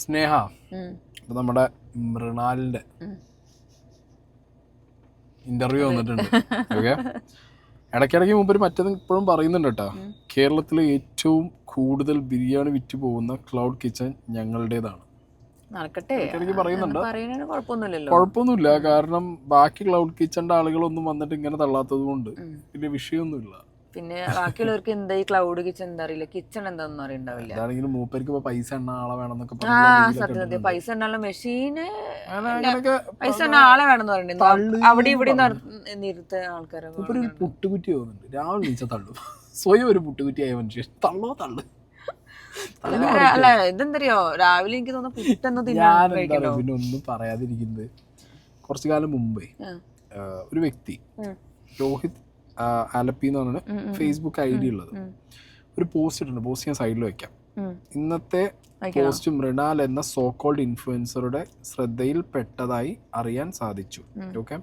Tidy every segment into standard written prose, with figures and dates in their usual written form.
സ്നേഹ ഇപ്പൊ നമ്മുടെ മൃണാലിന്റെ ഇന്റർവ്യൂ വന്നിട്ടുണ്ട്. ഓക്കെ, ഇടയ്ക്കിടയ്ക്ക് മുമ്പ് മറ്റേത് ഇപ്പോഴും പറയുന്നുണ്ട് കേട്ടോ. കേരളത്തിലെ ഏറ്റവും കൂടുതൽ ബിരിയാണി വിറ്റ് പോകുന്ന ക്ലൗഡ് കിച്ചൺ ഞങ്ങളുടേതാണ്. ഇടയ്ക്കിടയ്ക്ക് പറയുന്നുണ്ട്. കുഴപ്പമൊന്നുമില്ല, കാരണം ബാക്കി ക്ലൗഡ് കിച്ചന്റെ ആളുകളൊന്നും വന്നിട്ട് ഇങ്ങനെ തള്ളാത്തത് കൊണ്ട് വലിയ വിഷയമൊന്നുമില്ല. പിന്നെ ബാക്കിയുള്ളവർക്ക് എന്താ ഈ ക്ലൗഡ് കിച്ചൺ എന്താ അറിയില്ല, കിച്ചൺ എന്താണെന്ന് അറിയണ്ടാവില്ല. അതാണെങ്കിലും മൂപ്പർക്ക് പൈസ എണ്ണ ആളെ വേണമെന്നൊക്കെ സത്യം പൈസ എണ്ണാനുള്ള മെഷീന്, പൈസ എണ്ണ ആളെ വേണമെന്ന് പറയുന്നുണ്ട്. അവിടെ ഇവിടെ നിർത്ത ആൾക്കാരെ ഒരു പുട്ടുകുറ്റി തോന്നുന്നുണ്ട്. രാവിലെ നീച്ച തള്ളു, സ്വയം ഒരു പുട്ടുകുറ്റിയായ മനുഷ്യൻ തള്ളോ തള്ളു. അല്ല ഇതെന്തറിയോ, രാവിലെ എനിക്ക് തോന്നുന്നു പുട്ടെന്ന് ഞാനെന്താ പിന്നെ ഒന്നും പറയാതിരിക്കുന്നത്, കുറച്ചു കാലം മുമ്പേ ഒരു വ്യക്തി രോഹിത് ആലപ്പി എന്ന് പറഞ്ഞ ഫേസ്ബുക്ക് ഐ ഡി ഉള്ളത് ഒരു പോസ്റ്റ് ഇട്ടുണ്ട്. പോസ്റ്റ് ഞാൻ സൈഡിൽ വെക്കാം. ഇന്നത്തെ പോസ്റ്റ് മൃണാൽ എന്ന സോകോൾഡ് ഇൻഫ്ലുവൻസറുടെ ശ്രദ്ധയിൽപ്പെട്ടതായി അറിയാൻ സാധിച്ചു. ഓക്കെ,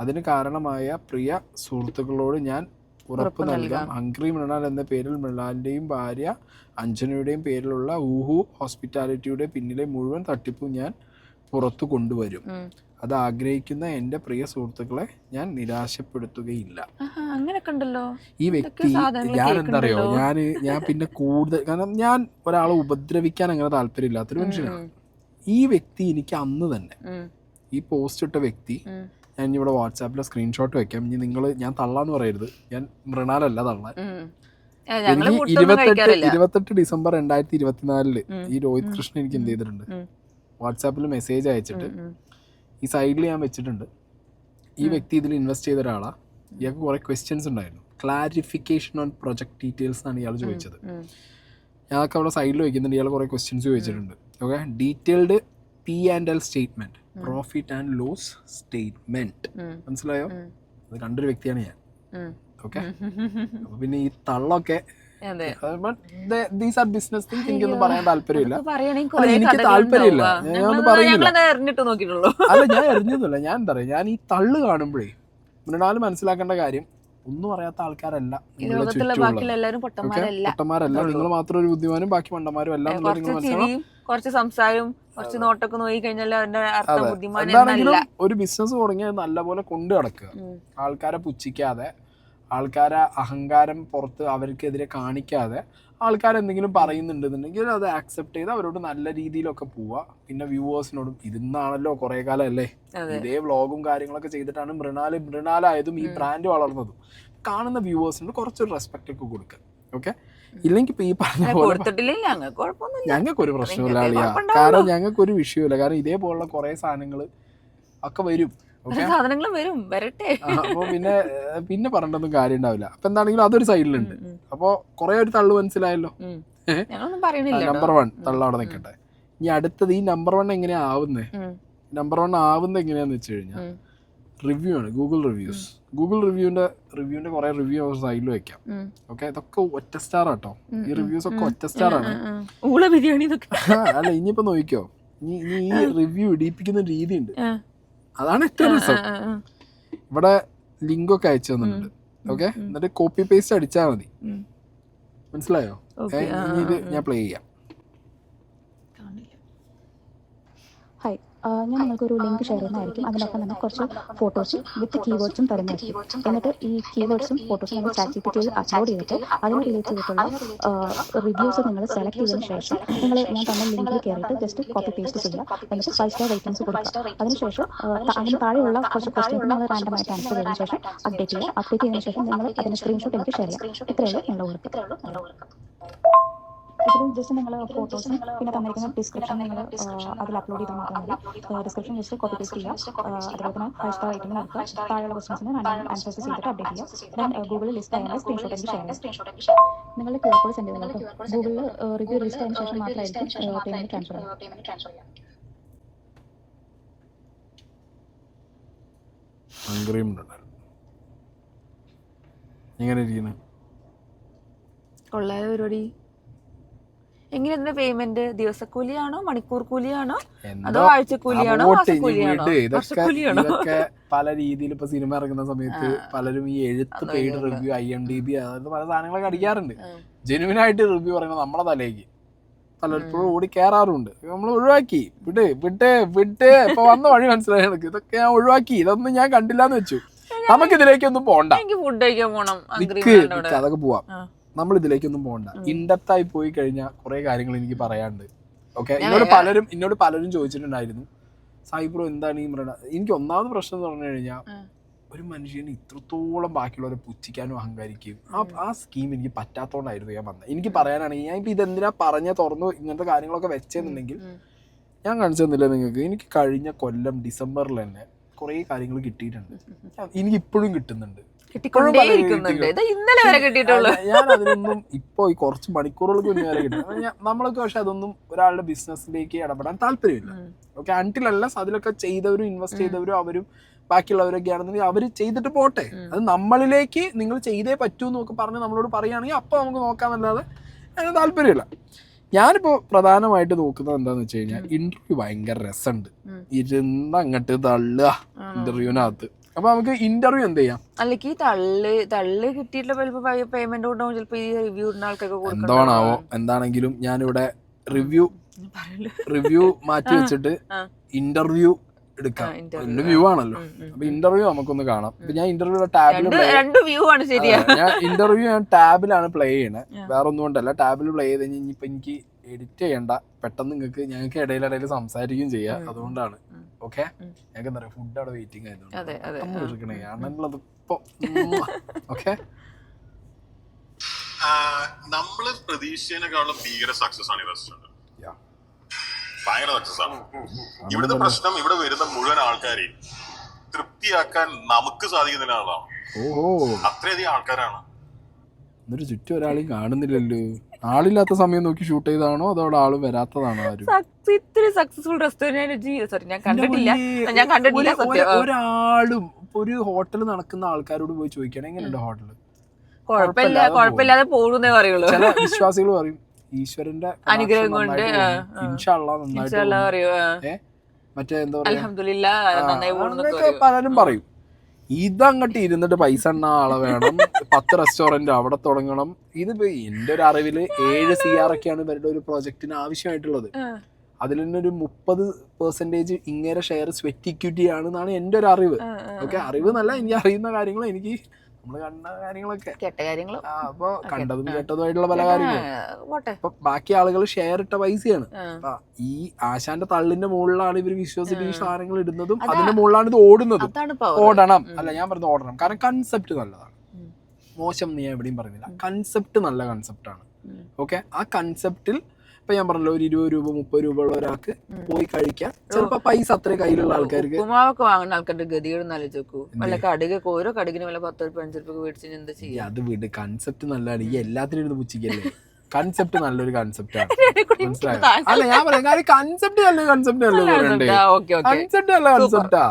അതിന് കാരണമായ പ്രിയ സുഹൃത്തുക്കളോട് ഞാൻ ഉറപ്പ് നൽകാം. ഹംഗ്രി മൃണാൽ എന്ന പേരിൽ മൃണാലിന്റെയും ഭാര്യ അഞ്ജനയുടെയും പേരിലുള്ള ഊഹു ഹോസ്പിറ്റാലിറ്റിയുടെ പിന്നിലെ മുഴുവൻ തട്ടിപ്പും ഞാൻ പുറത്തു കൊണ്ടുവരും. അത് ആഗ്രഹിക്കുന്ന എന്റെ പ്രിയ സുഹൃത്തുക്കളെ ഞാൻ നിരാശപ്പെടുത്തുകയില്ല. ഈ വ്യക്തി, ഞാൻ എന്താ അറിയോ, ഞാൻ പിന്നെ കൂടുതൽ, കാരണം ഞാൻ ഒരാളെ ഉപദ്രവിക്കാൻ അങ്ങനെ താല്പര്യമില്ലാത്തൊരു മനുഷ്യനാണ്. ഈ വ്യക്തി എനിക്ക് അന്ന് തന്നെ, ഈ പോസ്റ്റ് ഇട്ട വ്യക്തി, ഞാൻ ഇവിടെ വാട്സാപ്പിലെ സ്ക്രീൻഷോട്ട് വെക്കാം. ഇനി നിങ്ങൾ, ഞാൻ തള്ളാന്ന് പറയരുത്, ഞാൻ മൃണാലല്ല തള്ളാൻ. എനിക്ക് 28 ഡിസംബർ 2024 ഈ രോഹിത് കൃഷ്ണൻ എനിക്ക് എന്ത് ചെയ്തിട്ടുണ്ട്, വാട്സാപ്പിൽ മെസ്സേജ് അയച്ചിട്ട് ഈ സൈഡിൽ ഞാൻ വെച്ചിട്ടുണ്ട്. ഈ വ്യക്തി ഇതിൽ ഇൻവെസ്റ്റ് ചെയ്ത ഒരാളാണ്. ഇയാൾക്ക് കുറെ ക്വസ്റ്റ്യൻസ് ഉണ്ടായിരുന്നു. ക്ലാരിഫിക്കേഷൻ ഓൺ പ്രൊജക്ട് ഡീറ്റെയിൽസ് ആണ് ഇയാൾ ചോദിച്ചത്. ഞങ്ങൾക്ക് അവിടെ സൈഡിൽ വയ്ക്കുന്നുണ്ട്. ഇയാൾ കുറെ ക്വസ്റ്റ്യൻസ് ചോദിച്ചിട്ടുണ്ട്. Okay, detailed P&L statement, profit and loss statement, മനസ്സിലായോ? അത് കണ്ടൊരു വ്യക്തിയാണ് ഞാൻ. ഓക്കെ, അപ്പൊ പിന്നെ ഈ തള്ളൊക്കെ എനിക്കൊന്നും പറയാൻ താല്പര്യമില്ല. എനിക്ക് താല്പര്യമില്ല, ഞാനൊന്നും പറയുന്നില്ല. അല്ല, ഞാൻ എറിഞ്ഞൊന്നുമില്ല. ഞാൻ എന്താ പറയാ, ഞാൻ ഈ തള്ളു കാണുമ്പോഴേ മൃണാല് മനസ്സിലാക്കേണ്ട കാര്യം, ഒന്നും അറിയാത്ത ആൾക്കാരല്ല നിങ്ങളുടെ ചുറ്റുമുള്ള പൊട്ടന്മാരല്ല. നിങ്ങൾ മാത്രം ഒരു ബുദ്ധിമാനും ബാക്കി മണ്ടന്മാരും അല്ല. കുറച്ച് സംസാരം, കുറച്ച് നോട്ടൊക്കെ നോക്കി കഴിഞ്ഞാൽ എന്താണെങ്കിലും ഒരു ബിസിനസ് തുടങ്ങിയത് നല്ലപോലെ കൊണ്ടു നടക്കുക. ആൾക്കാരെ പുച്ഛിക്കാതെ, ആൾക്കാരെ അഹങ്കാരം പുറത്ത് അവർക്കെതിരെ കാണിക്കാതെ, ആൾക്കാരെന്തെങ്കിലും പറയുന്നുണ്ടെന്നുണ്ടെങ്കിൽ അത് ആക്സെപ്റ്റ് ചെയ്ത് അവരോട് നല്ല രീതിയിലൊക്കെ പോവുക. പിന്നെ വ്യൂവേഴ്സിനോടും, ഇതിന്നാണല്ലോ കുറെ കാലം അല്ലേ ഇതേ വ്ളോഗും കാര്യങ്ങളൊക്കെ ചെയ്തിട്ടാണ് മൃണാലായതും ഈ ബ്രാൻഡ് വളർന്നതും. കാണുന്ന വ്യൂവേഴ്സിനോട് കുറച്ചൊരു റെസ്പെക്ട് ഒക്കെ കൊടുക്കുക. ഓക്കെ, ഇല്ലെങ്കിൽ ഇപ്പൊ ഈ പറഞ്ഞ പോലെ ഞങ്ങൾക്കൊരു പ്രശ്നമില്ല അളിയാ, കാരണം ഞങ്ങൾക്കൊരു വിഷയമില്ല. കാരണം ഇതേപോലുള്ള കുറെ സാധനങ്ങൾ ഒക്കെ വരും. അപ്പൊ പിന്നെ പറഞ്ഞിട്ടൊന്നും കാര്യം ഉണ്ടാവില്ല. അപ്പൊ എന്താണെങ്കിലും അതൊരു സൈഡിലുണ്ട്. അപ്പൊ കുറെ ഒരു തള്ളു മനസ്സിലായല്ലോ. നമ്പർ 1 തള്ളവിടെ നിൽക്കട്ടെ. ഇനി അടുത്തത്, ഈ നമ്പർ 1 എങ്ങനെയാ ആവുന്നേ? നമ്പർ 1 ആവുന്നത് എങ്ങനെയാന്ന് വെച്ച് കഴിഞ്ഞാൽ റിവ്യൂ ആണ്. ഗൂഗിൾ റിവ്യൂവിന്റെ കുറെ റിവ്യൂ സൈഡിൽ വെക്കാം. ഓക്കെ, ഇതൊക്കെ ഒറ്റ സ്റ്റാർ ആട്ടോ. ഈ റിവ്യൂസ് ഒക്കെ ഒറ്റ സ്റ്റാർ ആണ്. അല്ല, ഇനിയിപ്പോ നോക്കിക്കോ, ഈ റിവ്യൂ ഇടിപ്പിക്കുന്ന രീതി ഉണ്ട്. അതാണ് ഏറ്റവും രസം. ഇവിടെ ലിങ്ക് ഒക്കെ അയച്ചു തന്നിട്ടുണ്ട്. ഓക്കെ, എന്നിട്ട് കോപ്പി പേസ്റ്റ് അടിച്ചാൽ മതി. മനസ്സിലായോ? ഇത് ഞാൻ പ്ലേ ചെയ്യാം. ഹായ്, ഞാൻ നിങ്ങൾക്കൊരു ലിങ്ക് ഷെയർ ചെയ്യുന്നതായിരിക്കും. അതിനൊപ്പം തന്നെ കുറച്ച് ഫോട്ടോസും വിത്ത് കീവേഡ്സും തരുന്നതായിരിക്കും. എന്നിട്ട് ഈ കീവേഡ്സും ഫോട്ടോസും നിങ്ങൾ ChatGPT അപ്ലോഡ് ചെയ്തിട്ട് അതിന് റിലേറ്റ് ചെയ്തിട്ടുള്ള റിവ്യൂസ് നിങ്ങൾ സെലക്ട് ചെയ്തതിന് ശേഷം ഞാൻ തന്ന ലിങ്കിൽ കയറിയിട്ട് ജസ്റ്റ് കോപ്പി പേസ്റ്റ് ചെയ്യുക. എന്നിട്ട് 5 സ്റ്റാർ റേറ്റിംഗ്സ് കൊടുക്കുക. അതിനുശേഷം അതിന് താഴെയുള്ള കുറച്ച് ക്വസ്റ്റ്യൻസ് നിങ്ങൾ റാൻഡമായിട്ട് ആൻസർ ചെയ്തതിനു ശേഷം അപ്ഡേറ്റ് ചെയ്തതിനു ശേഷം നിങ്ങൾ അതിന് സ്ക്രീൻഷോട്ട് എനിക്ക് ഷെയർ ചെയ്യാം. ഇത്രയുള്ളൂ നിങ്ങളുടെ വർക്ക്. ഇതിൽ ജസ്റ്റ് നിങ്ങൾ ഫോട്ടോസും പിന്നെ തന്നിരിക്കുന്ന ഡിസ്ക്രിപ്ഷൻ നിങ്ങൾ അതിൽ അപ്ലോഡ് ചെയ്താൽ മാത്രം മതി. ഡിസ്ക്രിപ്ഷൻ ജസ്റ്റ് കോപ്പി പേസ്റ്റ് ചെയ്യുക. അതുപോലെ തന്നെ 5 സ്റ്റാർ റേറ്റിംഗ് നടക്കുക. താഴെയുള്ള ക്വസ്റ്റൻസിന് ആൻസേഴ്സ് ചെയ്തിട്ട് അപ്ഡേറ്റ് ചെയ്യുക. ദെൻ ഗൂഗിളിൽ ലിസ്റ്റ് ആയതിൻ്റെ സ്ക്രീൻഷോട്ട് എനിക്ക് ഷെയർ ചെയ്യാം. നിങ്ങളുടെ QR കോഡ് സെൻഡ് ചെയ്യുക. ഗൂഗിളിൽ റിവ്യൂ ലിസ്റ്റ് ആയതിനു ശേഷം മാത്രമായിരിക്കും പേയ്മെന്റ് ട്രാൻസ്ഫർ ചെയ്യുക. എങ്ങനെ ഇരിക്കുന്നു? കൊള്ളായ പരിപാടി. എങ്ങനെ പേയ്മെന്റ്? ദിവസക്കൂലിയാണോ, മണിക്കൂർ കൂലിയാണോ, അതോ ആഴ്ചക്കൂലിയാണോ, മാസക്കൂലിയാണോ, വർഷക്കൂലിയാണോ? ഇതൊക്കെ പല രീതിയിൽ ഇപ്പൊ സിനിമ ഇറങ്ങുന്ന സമയത്ത് പലരും ഈ എഴുത്ത് പെയ്ഡ് റിവ്യൂ, IMDb, അതായത് പല സാധനങ്ങളൊക്കെ അടിക്കാറുണ്ട്. ജെനുവിനായിട്ട് റിവ്യൂ പറയുന്നത് നമ്മളെ തലേക്ക്. പലപ്പോഴും ഓടി കയറാറുണ്ട്. നമ്മൾ ഒഴിവാക്കി, ഇപ്പൊ വന്ന വഴി മനസ്സിലായി എനിക്ക്. ഇതൊക്കെ ഞാൻ ഒഴിവാക്കി, ഇതൊന്നും ഞാൻ കണ്ടില്ലാന്ന് വെച്ചു. നമുക്ക് ഇതിലേക്കൊന്നും പോണ്ട, അതൊക്കെ പോവാം. നമ്മൾ ഇതിലേക്കൊന്നും പോകണ്ട. ഇൻഡെപ്ത് ആയി പോയി കഴിഞ്ഞാൽ കുറെ കാര്യങ്ങൾ എനിക്ക് പറയാനുണ്ട്. ഓക്കെ, എന്നോട് പലരും ചോദിച്ചിട്ടുണ്ടായിരുന്നു, സായിബ്രോ എന്താണ് ഈ മൃണ. എനിക്ക് ഒന്നാമത് പ്രശ്നം എന്ന് പറഞ്ഞു കഴിഞ്ഞാൽ, ഒരു മനുഷ്യന് ഇത്രത്തോളം ബാക്കിയുള്ളവരെ പുച്ഛിക്കാനും അഹങ്കരിക്കുകയും ആ സ്കീം എനിക്ക് പറ്റാത്തോണ്ടായിരുന്നു ഞാൻ വന്നത്. എനിക്ക് പറയാനാണെങ്കിൽ ഞാൻ ഇപ്പൊ ഇതെന്തിനാ തുറന്നു ഇങ്ങനത്തെ കാര്യങ്ങളൊക്കെ വെച്ചെന്നുണ്ടെങ്കിൽ ഞാൻ കാണിച്ചു തന്നില്ല നിങ്ങൾക്ക്. എനിക്ക് കഴിഞ്ഞ കൊല്ലം ഡിസംബറിൽ തന്നെ കുറെ കാര്യങ്ങൾ കിട്ടിയിട്ടുണ്ട്. എനിക്ക് ഇപ്പോഴും കിട്ടുന്നുണ്ട്. ഞാൻ അതിനൊന്നും ഇപ്പൊ ഈ കുറച്ച് മണിക്കൂറുകൾക്ക് മുന്നേ വരെ കിട്ടും നമ്മളൊക്കെ. പക്ഷെ അതൊന്നും ഒരാളുടെ ബിസിനസ്സിലേക്ക് ഇടപെടാൻ താല്പര്യമില്ല. ഓക്കെ, അൺടിൽ അതിലൊക്കെ ചെയ്തവരും ഇൻവെസ്റ്റ് ചെയ്തവരും അവരും ബാക്കിയുള്ളവരൊക്കെ ആണെന്നുണ്ടെങ്കിൽ അവർ ചെയ്തിട്ട് പോട്ടെ. അത് നമ്മളിലേക്ക് നിങ്ങൾ ചെയ്തേ പറ്റൂ എന്നൊക്കെ പറഞ്ഞ് നമ്മളോട് പറയുകയാണെങ്കിൽ അപ്പൊ നമുക്ക് നോക്കാമെന്നല്ലാതെ അതിന് താല്പര്യമില്ല. ഞാനിപ്പോ പ്രധാനമായിട്ട് നോക്കുന്നത് എന്താന്ന് വെച്ച് കഴിഞ്ഞാൽ, ഇന്റർവ്യൂ ഭയങ്കര രസമുണ്ട്. ഇരുന്ന് അങ്ങോട്ട് തള്ളുക ഇന്റർവ്യൂവിനകത്ത്. അപ്പൊ നമുക്ക് ഇന്റർവ്യൂ എന്ത് ചെയ്യാം, അല്ലെങ്കിൽ തള്ളി കിട്ടിയിട്ടുള്ള പേയ്മെന്റ് കൊണ്ടാവും ചിലപ്പോ ഈ റിവ്യൂ ഇടുന്ന ആൾക്കൊക്കെ എന്താണാവോ. എന്താണെങ്കിലും ഞാനിവിടെ റിവ്യൂ മാറ്റി വെച്ചിട്ട് ഇന്റർവ്യൂ എടുക്കാം. എന്റെ വ്യൂ ആണല്ലോ. അപ്പൊ ഇന്റർവ്യൂ നമുക്കൊന്ന് കാണാം. ഇപ്പൊ ഞാൻ ഇന്റർവ്യൂ ഞാൻ ടാബിലാണ് പ്ലേ ചെയ്യണേ. വേറെ ഒന്നും കൊണ്ടല്ല, ടാബിൽ പ്ലേ ചെയ്ത് കഴിഞ്ഞാൽ ഇനിയിപ്പൊ എനിക്ക് എഡിറ്റ് ചെയ്യണ്ട, പെട്ടെന്ന് ഞങ്ങൾക്ക് ഇടയിലിടയിൽ സംസാരിക്കുകയും ചെയ്യാം. അതുകൊണ്ടാണ്. ഓക്കെ, ഞങ്ങൾക്ക് എന്താ പറയാ, ഫുഡ് അവിടെ വെയിറ്റിംഗ് ആയതുകൊണ്ട് ആണുള്ളത് ഇപ്പൊ. ഓക്കെ, നമ്മള് പ്രതീക്ഷിച്ചതിനേക്കാളും ഭീകര സക്സസ് ആണ് ഈ റെസ്റ്റോറന്റ്. ഭയങ്കര സക്സസ് ആണ്. ഇവിടുത്തെ പ്രശ്നം, ഇവിടെ വരുന്ന മുഴുവൻ ആൾക്കാരെയും തൃപ്തിയാക്കാൻ നമുക്ക് സാധിക്കുന്നില്ല എന്നുള്ളതാണ്. അത്രയധികം ആൾക്കാരാണ്. എന്നിട്ട് ചുറ്റും ഒരാളെയും കാണുന്നില്ലല്ലോ. ആളില്ലാത്ത സമയം നോക്കി ഷൂട്ട് ചെയ്താണോ അതോ ആള് വരാത്തതാണോ? ഇത്രയും സക്സസ്ഫുൾ റെസ്റ്റോറന്റ് ഞാൻ കണ്ടിട്ടില്ല. ഒരാളും ഒരു ഹോട്ടൽ നടക്കുന്ന ആൾക്കാരോട് പോയി ചോദിക്കണം എങ്ങനെയുണ്ട് ഹോട്ടല്, കുഴപ്പമില്ലാതെ പോകുന്നേ പറയുള്ളൂ. ചില വിശ്വാസികൾ പറയും ഈശ്വരന്റെ അനുഗ്രഹം കൊണ്ട് മറ്റേ എന്താ പറയാ, പലരും പറയും. ഇതങ്ങോട്ട് ഇരുന്നിട്ട് പൈസ എണ്ണ ആളെ വേണം, 10 റെസ്റ്റോറന്റ് അവിടെ തുടങ്ങണം. ഇതിപ്പോ എന്റെ ഒരു അറിവില് 7 CR ഒക്കെയാണ് ഇവരുടെ ഒരു പ്രോജക്റ്റിന് ആവശ്യമായിട്ടുള്ളത്. അതിൽ തന്നെ ഒരു 30% ഇങ്ങനെ ഷെയർ സ്വെറ്റ് ഇക്വിറ്റി ആണെന്നാണ് എന്റെ ഒരു അറിവ്. ഓക്കെ, അറിവ് എന്നല്ല, എനിക്ക് അറിയുന്ന കാര്യങ്ങൾ, എനിക്ക് നമ്മള് കണ്ട കാര്യങ്ങളൊക്കെ, അപ്പൊ കണ്ടതും കേട്ടതുമായിട്ടുള്ള പല കാര്യങ്ങളും. അപ്പൊ ബാക്കി ആളുകൾ ഷെയർ ഇട്ട പൈസയാണ്. അപ്പൊ ഈ ആശാന്റെ തള്ളിന്റെ മുകളിലാണ് ഇവർ വിശ്വസിച്ചിട്ട് ഈ സാധനങ്ങൾ ഇടുന്നതും അതിന്റെ മുകളിലാണ് ഇത് ഓടുന്നതും. ഓടണം അല്ല, ഞാൻ പറഞ്ഞത് ഓടണം. കാരണം കൺസെപ്റ്റ് നല്ലതാണ്, മോശം നീ എവിടെയും പറയുന്നില്ല. കൺസെപ്റ്റ് നല്ല കൺസെപ്റ്റാണ്. ഓക്കെ, ആ കൺസെപ്റ്റിൽ ഇപ്പൊ ഞാൻ പറഞ്ഞല്ലോ, ഒരു 20 രൂപ 30 രൂപ ഉള്ള ഒരാൾക്ക് പോയി കഴിക്കാം. ചിലപ്പോ പൈസ അത്രയും കയ്യിലുള്ള ആൾക്കാർക്ക്, ഉപ്പുമാവൊക്കെ വാങ്ങുന്ന ആൾക്കാരുടെ ഗതിയോട് ആലോചിച്ചു. വല്ല കടുകൊക്കെ ഓരോ കടുകിന് വല്ല 10 രൂപ 5 രൂപ മേടിച്ച് എന്താ ചെയ്യുക? അത് വിട്, കൺസെപ്റ്റ് നല്ലതാണ്. ഈ എല്ലാത്തിനും ഇരുന്ന് പുച്ഛിക്കല്ലേ. കൺസെപ്റ്റ് നല്ലൊരു കൺസെപ്റ്റാണ്, മനസ്സിലായോ? അല്ല, ഞാൻ പറയാം, കാര്യം കൺസെപ്റ്റ് നല്ലൊരു കൺസെപ്റ്റ് അല്ലേ പറയണ്ടേ. കൺസെപ്റ്റ് നല്ല കൺസെപ്റ്റാ.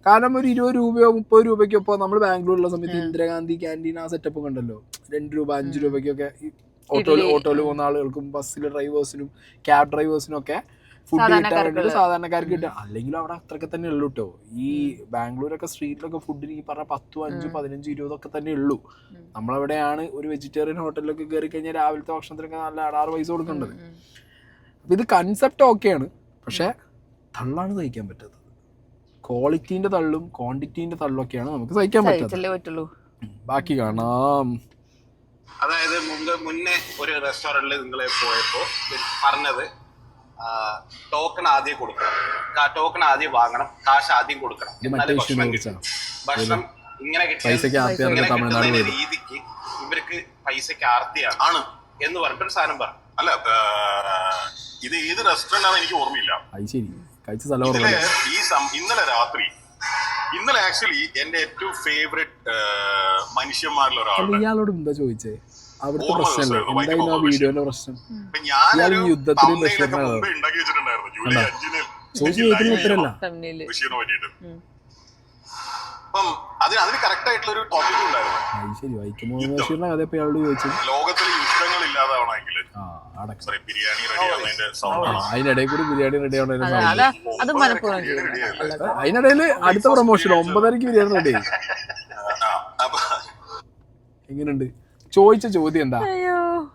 കാരണം ഒരു 20 രൂപയോ 30 രൂപയ്ക്കോ ഇപ്പൊ നമ്മൾ ബാംഗ്ലൂരിലുള്ള സമയത്ത് ഇന്ദിരാഗാന്ധി ക്യാൻറ്റീൻ ആ സെറ്റപ്പ് കണ്ടല്ലോ. 2 രൂപ 5 രൂപയ്ക്കൊക്കെ ഓട്ടോയിൽ പോകുന്ന ആളുകൾക്കും ബസ്സിലെ ഡ്രൈവേഴ്സിനും ക്യാബ് ഡ്രൈവേഴ്സിനും ഒക്കെ ഫുഡ് കിട്ടാൻ വേണ്ടിയിട്ട് സാധാരണക്കാർക്ക് കിട്ടുക. അല്ലെങ്കിൽ അവിടെ അത്രയൊക്കെ തന്നെ ഉള്ളൂ കേട്ടോ. ഈ ബാംഗ്ലൂരൊക്കെ സ്ട്രീറ്റിലൊക്കെ ഫുഡിന് ഈ പറഞ്ഞ 10, 5, 15, 20 ഒക്കെ തന്നെ ഉള്ളൂ. നമ്മളെവിടെയാണ് ഒരു വെജിറ്റേറിയൻ ഹോട്ടലിലൊക്കെ കയറി കഴിഞ്ഞാൽ രാവിലത്തെ ഭക്ഷണത്തിനൊക്കെ നല്ല 6 പൈസ കൊടുക്കേണ്ടത്. അപ്പം ഇത് കൺസെപ്റ്റ് ഓക്കെയാണ്, പക്ഷെ തള്ളാണ് സഹിക്കാൻ പറ്റാത്തത്. ക്വാളിറ്റീൻ്റെ തള്ളും ക്വാണ്ടിറ്റീൻ്റെ തള്ളൊക്കെയാണ് നമുക്ക് സഹിക്കാൻ പറ്റുള്ളൂ. ബാക്കി കാണാം. അതായത് മുന്നേ ഒരു റെസ്റ്റോറന്റിൽ നിങ്ങളെ പോയപ്പോ പറഞ്ഞത് ടോക്കൺ ആദ്യം കൊടുക്കണം, ടോക്കൺ ആദ്യം വാങ്ങണം, കാശ് ആദ്യം കൊടുക്കണം, എന്നാലേ ഭക്ഷണം ഇങ്ങനെ കിട്ടിയ രീതിക്ക് ഇവർക്ക് പൈസക്ക് ആർത്തിയാണ് എന്ന് പറഞ്ഞിട്ടൊരു സാധനം പറഞ്ഞു. അല്ല, ഇത് ഏത് റെസ്റ്റോറന്റ് ആണെന്ന് എനിക്ക് ഓർമ്മയില്ല. ഇന്നലെ ആക്ച്വലി എന്റെ ഏറ്റവും ഫേവറേറ്റ് മനുഷ്യന്മാരിൽ ഒരാളാണ്. ഇയാളോട് എന്താ ചോദിച്ചേ? അവിടുത്തെ പ്രശ്നമല്ലേ എന്തായാലും ആ വീഡിയോന്റെ പ്രശ്നം. യുദ്ധത്തിന് ശരി, വൈക്കം മുഹമ്മദ് ബഷീറിന്റെ കഥ ഇപ്പൊ ഇയാളോട് ചോദിച്ചു. ലോകത്തിലെ യുദ്ധങ്ങൾ ഇല്ലാതാവണമെങ്കിൽ അതിനിടയിൽ കൂടി ബിരിയാണി റെഡി ആവണ, അതിനിടയിൽ അടുത്ത പ്രൊമോഷൻ 9:30 ബിരിയാണി റെഡി. എങ്ങനെയുണ്ട്? ചോദിച്ച ചോദ്യം എന്താ?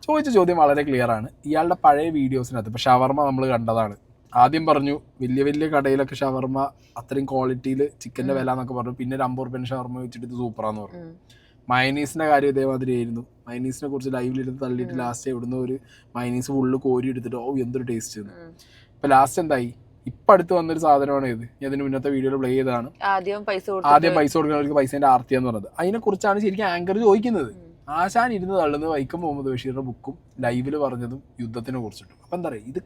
ചോദിച്ച ചോദ്യം വളരെ ക്ലിയർ ആണ്. ഇയാളുടെ പഴയ വീഡിയോസിനകത്ത് ഇപ്പൊ ഷവർമ നമ്മൾ കണ്ടതാണ്. ആദ്യം പറഞ്ഞു വലിയ വലിയ കടയിലൊക്കെ ഷവർമ അത്രയും ക്വാളിറ്റിയിൽ ചിക്കന്റെ വില എന്നൊക്കെ പറഞ്ഞു. പിന്നെ ഒരു 50 രൂപ ഷവർമ വെച്ചിട്ട് ഇത് സൂപ്പറാന്ന് പറഞ്ഞു. മയനീസിന്റെ കാര്യം ഇതേമാതിരി ആയിരുന്നു. മയനീസിനെ കുറിച്ച് ലൈവിലിരുന്ന് തള്ളിയിട്ട് ലാസ്റ്റ് ഇവിടുന്ന് ഒരു മയനീസ് ഫുള്ള് കോരി എടുത്തിട്ട് എന്തൊരു ടേസ്റ്റ്. ഇപ്പൊ ലാസ്റ്റ് എന്തായി? ഇപ്പൊ അടുത്ത് വന്നൊരു സാധനമാണ് ഇത്. ഞാൻ അതിന് മുന്നത്തെ വീഡിയോയിൽ പ്ലേ ചെയ്തതാണ്. ആദ്യം പൈസ കൊടുക്കുന്നവർക്ക് പൈസേന്റെ ആർത്തിയാന്ന് പറഞ്ഞത്. അതിനെ കുറിച്ചാണ് ശരിക്കും ആങ്കർ ചോദിക്കുന്നത്. ആശാൻ ഇരുന്ന് തള്ളുന്നത് വൈക്കം മുഹമ്മദ് ബഷീറിന്റെ ബുക്കും ലൈവില് പറഞ്ഞതും യുദ്ധത്തിനെ കുറിച്ചിട്ടും. അപ്പൊ എന്താ പറയാ, ഇത്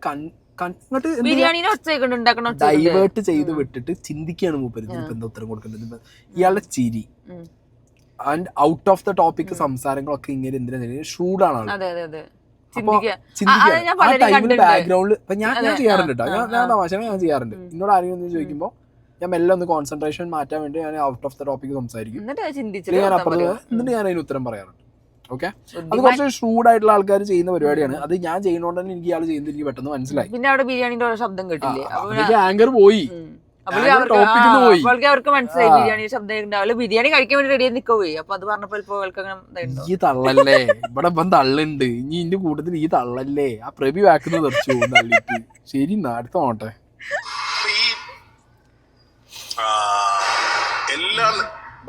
ഡൈവേർട്ട് ചെയ്ത് വിട്ടിട്ട് ചിന്തിക്കുകയാണ് മൂപ്പര്. ഇതിപ്പോ എന്താ ഉത്തരം കൊടുക്കേണ്ടത്? ഇയാളുടെ ചിരി and out of the topic സംസാരങ്ങളൊക്കെ ഇങ്ങനെ എന്തിനാ ഷൂഡാണ് ആള്. ബാക്ക്ഗ്രൗണ്ടിൽ ഇപ്പൊ ഞാൻ ചെയ്യാറുണ്ട് കേട്ടോ. ഞാൻ തമാശ ഞാൻ ചെയ്യാറുണ്ട്. എന്നോട് ആരെങ്കിലും ചോദിക്കുമ്പോ ഞാൻ മെല്ലെ ഒന്ന് കോൺസെൻട്രേഷൻ മാറ്റാൻ വേണ്ടി ഞാൻ ഔട്ട് ഓഫ് ദ ടോപ്പിക് സംസാരിക്കും. ഞാൻ അപ്പുറത്ത് എന്നിട്ട് ഞാൻ അതിന് ഉത്തരം പറയാറുണ്ട്. ഓക്കെ, അത് കുറച്ച് ഷൂഡ് ആയിട്ടുള്ള ആൾക്കാർ ചെയ്യുന്ന പരിപാടിയാണ്. അത് ഞാൻ ചെയ്യുന്നോണ്ട് തന്നെ എനിക്ക് ഇയാൾ ചെയ്യുന്നത് എനിക്ക് പെട്ടെന്ന് മനസ്സിലായി. പിന്നെ അവിടെ ബിരിയാണിന്റെ ശബ്ദം കേട്ടില്ലേ? ആങ്കർ പോയി, അവർക്ക് മനസ്സിലായി ബിരിയാണി ശബ്ദം. ബിരിയാണി കഴിക്കാൻ വേണ്ടി റെഡി നിൽക്കുപോയി. അപ്പൊ അത് പറഞ്ഞപ്പോ ഈ തള്ളല്ലേ ഇവിടെ ഇപ്പം തള്ളുണ്ട്. ഇനി ഇതിന്റെ കൂട്ടത്തിൽ ഈ തള്ളല്ലേ ആ പ്രഭി വാക്കുന്ന തെറിച്ചു തള്ളിട്ട്. ശരി, അടുത്ത നോട്ടെ. എല്ലാ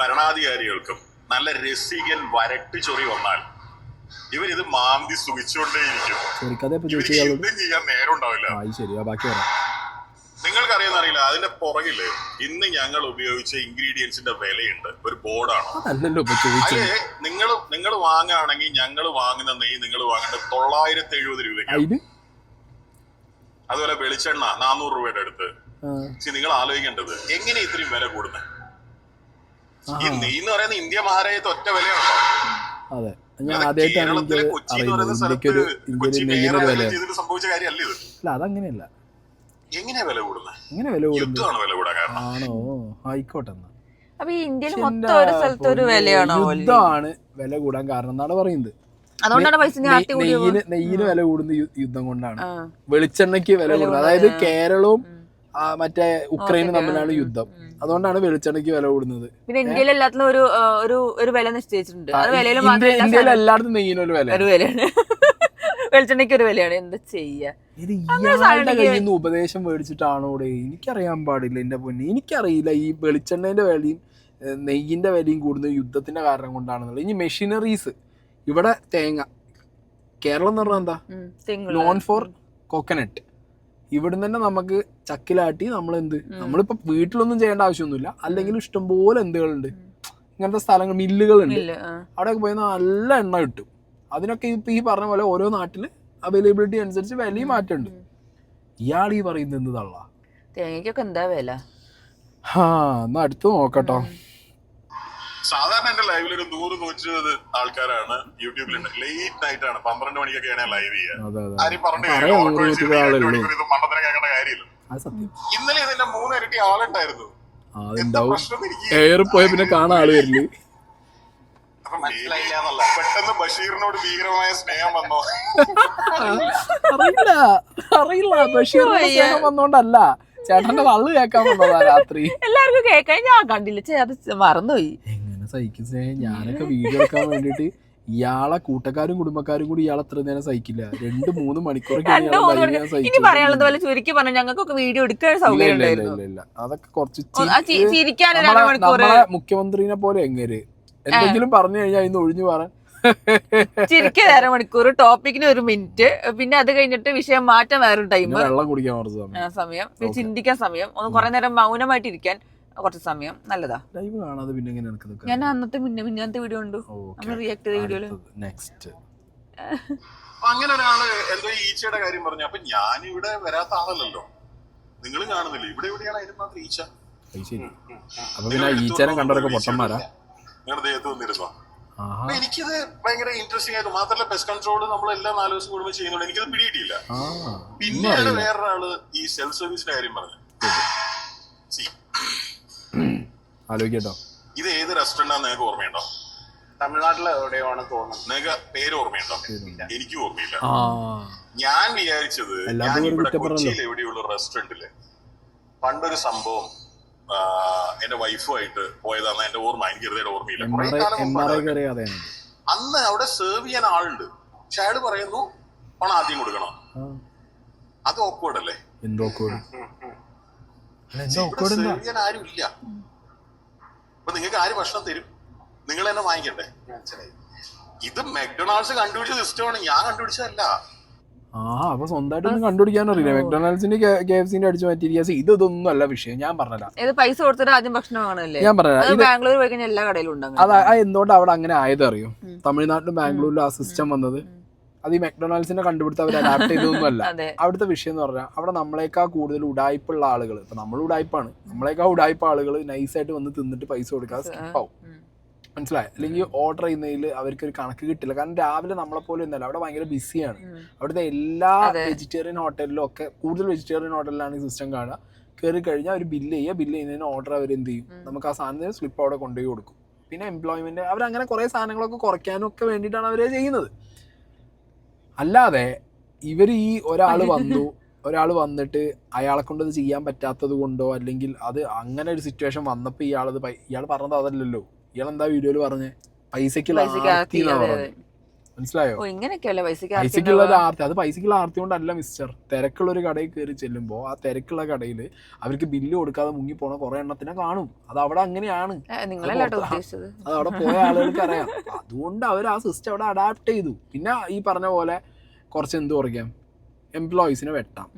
ഭരണാധികാരികൾക്കും നല്ല രസികൻ വരട്ട് ചൊറി വന്നാൽ ഇവരിത് മാന്തി സുഖിച്ചുകൊണ്ടേയിരിക്കും. ചെയ്യാൻ നേരം ഉണ്ടാവില്ല. നിങ്ങൾക്ക് അറിയാന്നറിയില്ല, അതിന്റെ പുറകില് ഇന്ന് ഞങ്ങൾ ഉപയോഗിച്ച ഇൻഗ്രീഡിയൻസിന്റെ വിലയുണ്ട്. ഒരു ബോർഡാണ്. അതില് നിങ്ങൾ വാങ്ങുകയാണെങ്കിൽ ഞങ്ങൾ വാങ്ങുന്ന നെയ്യ് നിങ്ങൾ വാങ്ങേണ്ടത് 970 രൂപയ്ക്ക്. അതുപോലെ വെളിച്ചെണ്ണ 400 രൂപയുടെ അടുത്ത്. നിങ്ങൾ ആലോചിക്കേണ്ടത് എങ്ങനെ ഇത്രയും വില കൂടുന്നത്? ഈ നെയ്യ് എന്ന് പറയുന്നത് ഇന്ത്യ മഹാരാജ്യത്ത് ഒറ്റ വിലയാണോ? കേരളത്തിലെ കൊച്ചി എന്ന് പറയുന്ന സ്ഥലത്ത് കൊച്ചി ചെയ്തിട്ട് സംഭവിച്ച കാര്യമല്ല ഇത്. അതങ്ങനെയല്ല. എങ്ങനെയാ വില കൂടുന്നത്? യുദ്ധമാണ് വില കൂടാൻ കാരണം. ആണോ? ആയിക്കോട്ടെ. അപ്പൊ ഇന്ത്യയിൽ മൊത്തം ഒരു സ്ഥലത്ത് ഒരു വിലയാണോ? യുദ്ധമാണ് വില കൂടാൻ കാരണം എന്നാണ് പറയുന്നത്. നെയ്യിന് വില കൂടുന്ന യുദ്ധം കൊണ്ടാണ്. വെളിച്ചെണ്ണയ്ക്ക് വില കൂടുന്നത്. അതായത് കേരളവും മറ്റേ ഉക്രൈനും തമ്മിലാണ് യുദ്ധം. അതുകൊണ്ടാണ് വെളിച്ചെണ്ണയ്ക്ക് വില കൂടുന്നത്. പിന്നെ ഇന്ത്യയിൽ എല്ലാത്തിനും ഒരു വില നിശ്ചയിച്ചിട്ടുണ്ട്. ഇന്ത്യയിൽ എല്ലായിടത്തും നെയ്യിന് ഒരു വിലയാണ്, വെളിച്ചെണ്ണയ്ക്ക് ഒരു വിലയാണ്. എന്താ ചെയ്യാ? ഇയാളുടെ കയ്യിൽ നിന്ന് ഉപദേശം മേടിച്ചിട്ടാണോ? എനിക്കറിയാൻ പാടില്ല എന്റെ പൊന്നെ. എനിക്കറിയില്ല ഈ വെളിച്ചെണ്ണേന്റെ വിലയും നെയ്യിന്റെ വിലയും കൂടുന്നത് യുദ്ധത്തിന്റെ കാരണം കൊണ്ടാണെന്നുള്ളത്. ഇനി മെഷീനറീസ്, ഇവിടെ തേങ്ങ, കേരളം എന്ന് പറഞ്ഞാൽ എന്താ? Known for coconut. ഇവിടുന്ന് തന്നെ നമുക്ക് ചക്കിലാട്ടി നമ്മളിപ്പോ വീട്ടിലൊന്നും ചെയ്യേണ്ട ആവശ്യമൊന്നുമില്ല. അല്ലെങ്കിൽ ഇഷ്ടംപോലെ എന്തുകളുണ്ട്, ഇങ്ങനത്തെ സ്ഥലങ്ങൾ, മില്ലുകളുണ്ട്. അവിടെയൊക്കെ പോയി നല്ല എണ്ണ കിട്ടും. അതിനൊക്കെ ഇപ്പൊ ഈ പറഞ്ഞ പോലെ ഓരോ നാട്ടില് അവൈലബിലിറ്റി അനുസരിച്ച് വിലയും മാറ്റമുണ്ട്. ഇയാൾ ഈ പറയുന്നത് എന്ത് തള്ള? തേങ്ങയ്ക്കൊക്കെ എന്താ വില? എന്നാ അടുത്ത് നോക്കട്ടോ. സാധാരണ എന്റെ ലൈവിൽ ഒരു 100-120 ആൾക്കാരാണ് യൂട്യൂബിലുണ്ട്. ലേറ്റ് നൈറ്റ് ആണ്, 12 മണിക്കൊക്കെയാണ് ലൈവ് ചെയ്യുക. ആരും പറഞ്ഞു മണ്ടത്തിനെ കേൾക്കേണ്ട കാര്യമില്ല. ഇന്നലെ ഇതിന്റെ 3 ഇരട്ടി ആളുണ്ടായിരുന്നു. എയർ പോയ പിന്നെ കാണാൻ ആള് വരില്ല. പെട്ടെന്ന് ബഷീറിനോട് ഭീകരമായ സ്നേഹം വന്നോ? അറിയില്ല ബഷീറിനോട് സ്നേഹം വന്നോണ്ടല്ല, ചേട്ടന്റെ തള്ളു കേൾക്കാൻ വന്നതാ രാത്രി. എല്ലാവർക്കും കേൾക്കാൻ ഞാൻ കണ്ടില്ല, അത് മറന്നുപോയി. എങ്ങനെ സഹിക്കും സ്നേഹം? ഞാനൊക്കെ വീഡിയോ എടുക്കാൻ വേണ്ടിട്ട് ഇയാളെ കൂട്ടക്കാരും കുടുംബക്കാരും കൂടി ഇയാളെ അത്ര നേരം സഹിക്കില്ല. 2-3 മണിക്കൂറൊക്കെ ചുരുക്കി പറഞ്ഞു. ഞങ്ങൾക്കൊക്കെ വീഡിയോ എടുക്കാൻ സൗകര്യം ഇല്ല. അതൊക്കെ കുറച്ച് നമ്മളെ മുഖ്യമന്ത്രിനെ പോലെ എങ്ങനെ എന്തെങ്കിലും പറഞ്ഞു കഴിഞ്ഞാൽ ഇന്ന് ഒഴിഞ്ഞു പറയാൻ ചിരിക്കാൻ 1/2 മണിക്കൂർ, ടോപ്പിക്കിന് 1 മിനിറ്റ്, പിന്നെ അത് കഴിഞ്ഞിട്ട് വിഷയം മാറ്റാൻ വേറൊരു ടൈം, വെള്ളം കുടിക്കാൻ സമയം, ചിന്തിക്കാൻ സമയം, ഒന്ന് കുറെ നേരം മൗനമായിട്ട് ഇരിക്കാൻ കുറച്ച് സമയം. നല്ലതാ. ലൈവ് കാണാതെ പിന്നെ എങ്ങനെ ഞാൻ അന്നത്തെ മിന്നത്തെ വീഡിയോ ഉണ്ട്, നമ്മൾ റിയാക്ട് ചെയ്ത വീഡിയോയില്. നെക്സ്റ്റ് അങ്ങനെ ഒരാള് എന്തോ ഈച്ചയുടെ കാര്യം പറഞ്ഞു. അപ്പൊ ഞാനിവിടെ വരാത്ത ആളല്ലല്ലോ, നിങ്ങൾ കാണുന്നില്ല ഇവിടെ എവിടെയാണ് അതിന് മാത്രം ഈച്ച. അപ്പൊ പിന്നെ ഈച്ചനെ കണ്ടവരൊക്കെ പൊട്ടന്മാരാ. നിങ്ങളുടെ ദേഹത്ത് വന്നിരുന്നോ? എനിക്കിത് ഭയങ്കര ഇൻട്രസ്റ്റിംഗ് ആയിരുന്നു. മാത്രമല്ല പെസ്റ്റ് കൺട്രോൾ നമ്മളെല്ലാം 4 ദിവസം കൂടുമ്പോൾ ചെയ്യുന്നുണ്ട്. എനിക്കത് പിടിയിട്ടില്ല. പിന്നെയാണ് വേറൊരാള് ഈ സെൽഫ് സർവീസിന്റെ കാര്യം പറഞ്ഞു. ആലോചിക്കട്ടോ, ഇത് ഏത് റെസ്റ്റോറന്റ് ആണ് നിങ്ങൾക്ക് ഓർമ്മയുണ്ടോ? തമിഴ്നാട്ടിലെ എവിടെയാണ് തോന്നുന്നത്. നിങ്ങൾക്ക് പേര് ഓർമ്മയുണ്ടോ? എനിക്കും ഓർമ്മയില്ല. ഞാൻ വിചാരിച്ചത് ഞാൻ ഇവിടെ കൊച്ചിയിൽ എവിടെയുള്ള റെസ്റ്റോറന്റില് പണ്ടൊരു സംഭവം എന്റെ വൈഫുമായിട്ട് പോയതാണ് എന്റെ ഓർമ്മ. എനിക്ക് ഇറുതയുടെ ഓർമ്മയില്ല. അന്ന് അവിടെ സെർവ് ചെയ്യാൻ ആളുണ്ട്, പക്ഷെ അയാൾ പറയുന്നു പണം ആദ്യം കൊടുക്കണം. അത് ഓക്വേർഡ് അല്ലേ? എന്തോ സെർവ് ചെയ്യാൻ ആരും ഇല്ല. അപ്പൊ നിങ്ങൾക്ക് ആര് ഭക്ഷണം തരും? നിങ്ങൾ തന്നെ വാങ്ങിക്കണ്ടേ? ഇത് മെക്ഡൊണാൾഡ്സ് കണ്ടുപിടിച്ച സിസ്റ്റമാണ്, ഞാൻ കണ്ടുപിടിച്ചതല്ല. അപ്പൊ സ്വന്തമായിട്ടൊന്നും കണ്ടുപിടിക്കാൻ അറിയില്ല. മെക്ഡൊണാൾഡ്സിന്റെ KFCന്റെ അടിച്ചു മാറ്റിയിരിക്കുക. ഇതൊന്നും അല്ല വിഷയം. ഞാൻ പറഞ്ഞില്ല, പൈസ കൊടുത്തിട്ട് ആദ്യം ഭക്ഷണം വാങ്ങണല്ലേ. ഞാൻ പറഞ്ഞില്ല, ബാംഗ്ലൂർ പോയി കഴിഞ്ഞാൽ എല്ലാ കടയിലും ഉണ്ടാകും. അത് എന്തുകൊണ്ട് അവിടെ അങ്ങനെ ആയത് അറിയോ? തമിഴ്നാട്ടിലും ബാംഗ്ലൂരിലും ആ സിസ്റ്റം വന്നത് അത് ഈ മെക്ഡൊണാൾഡ്സിനെ കണ്ടുപിടുത്ത അവർ അഡാപ്റ്റ് ചെയ്തൊന്നുമല്ല. അവിടുത്തെ വിഷയം എന്ന് പറഞ്ഞാൽ അവിടെ നമ്മളെക്കാൾ കൂടുതൽ ഉടായ്പുള്ള ആളുകൾ, ഇപ്പൊ നമ്മൾ ഉടായ്പാണ്, നമ്മളെക്കാൾ ഉടായ്പ ആളുകൾ നൈസായിട്ട് വന്ന് തിന്നിട്ട് പൈസ കൊടുക്കാതെ സ്കിപ്പാവും. മനസ്സിലായി? അല്ലെങ്കിൽ ഓർഡർ ചെയ്യുന്നതിൽ അവർക്ക് ഒരു കണക്ക് കിട്ടില്ല. കാരണം രാവിലെ നമ്മളെ പോലെ ഒന്നല്ല, അവിടെ ഭയങ്കര ബിസിയാണ്. അവിടുത്തെ എല്ലാ വെജിറ്റേറിയൻ ഹോട്ടലിലും ഒക്കെ, കൂടുതൽ വെജിറ്റേറിയൻ ഹോട്ടലിലാണ് ഈ സിസ്റ്റം കാണുക. കയറി കഴിഞ്ഞാൽ അവർ ബില്ല് ചെയ്യുന്നതിന് ഓർഡർ അവരെന്ത് ചെയ്യും, നമുക്ക് ആ സാധനത്തിന് സ്ലിപ്പ് അവിടെ കൊണ്ടുപോയി കൊടുക്കും. പിന്നെ എംപ്ലോയ്മെന്റ് അവരങ്ങനെ കുറേ സാധനങ്ങളൊക്കെ കുറയ്ക്കാനും ഒക്കെ വേണ്ടിയിട്ടാണ് അവർ ചെയ്യുന്നത്. അല്ലാതെ ഇവർ ഈ ഒരാൾ വന്നിട്ട് അയാളെ കൊണ്ട് അത് ചെയ്യാൻ പറ്റാത്തത് കൊണ്ടോ, അല്ലെങ്കിൽ അത് അങ്ങനെ ഒരു സിറ്റുവേഷൻ വന്നപ്പോൾ ഇയാൾ പറഞ്ഞത് അതല്ലല്ലോ. ഇയാളെന്താ വീഡിയോയിൽ പറഞ്ഞേ? പൈസക്കുള്ള ആർത്തി എന്നാ പറഞ്ഞത്. മനസ്സിലായോ? പൈസക്കുള്ള ആർത്തി. അത് പൈസക്കുള്ള ആർത്തി കൊണ്ടല്ല മിസ്റ്റർ. തിരക്കുള്ള ഒരു കടയിൽ കയറി ചെല്ലുമ്പോൾ ആ തിരക്കുള്ള കടയിൽ അവർക്ക് ബില്ല് കൊടുക്കാതെ മുങ്ങി പോണ കുറെ എണ്ണത്തിനെ കാണും. അത് അവിടെ അങ്ങനെയാണ്, അത് അവിടെ പോയ ആളുകൾക്ക് അറിയാം. അതുകൊണ്ട് അവർ ആ സിസ്റ്റം അവിടെ അഡാപ്റ്റ് ചെയ്തു. പിന്നെ ഈ പറഞ്ഞ പോലെ കുറച്ച് എന്ത് കുറയ്ക്കാം, എംപ്ലോയീസിനെ വെട്ടാം.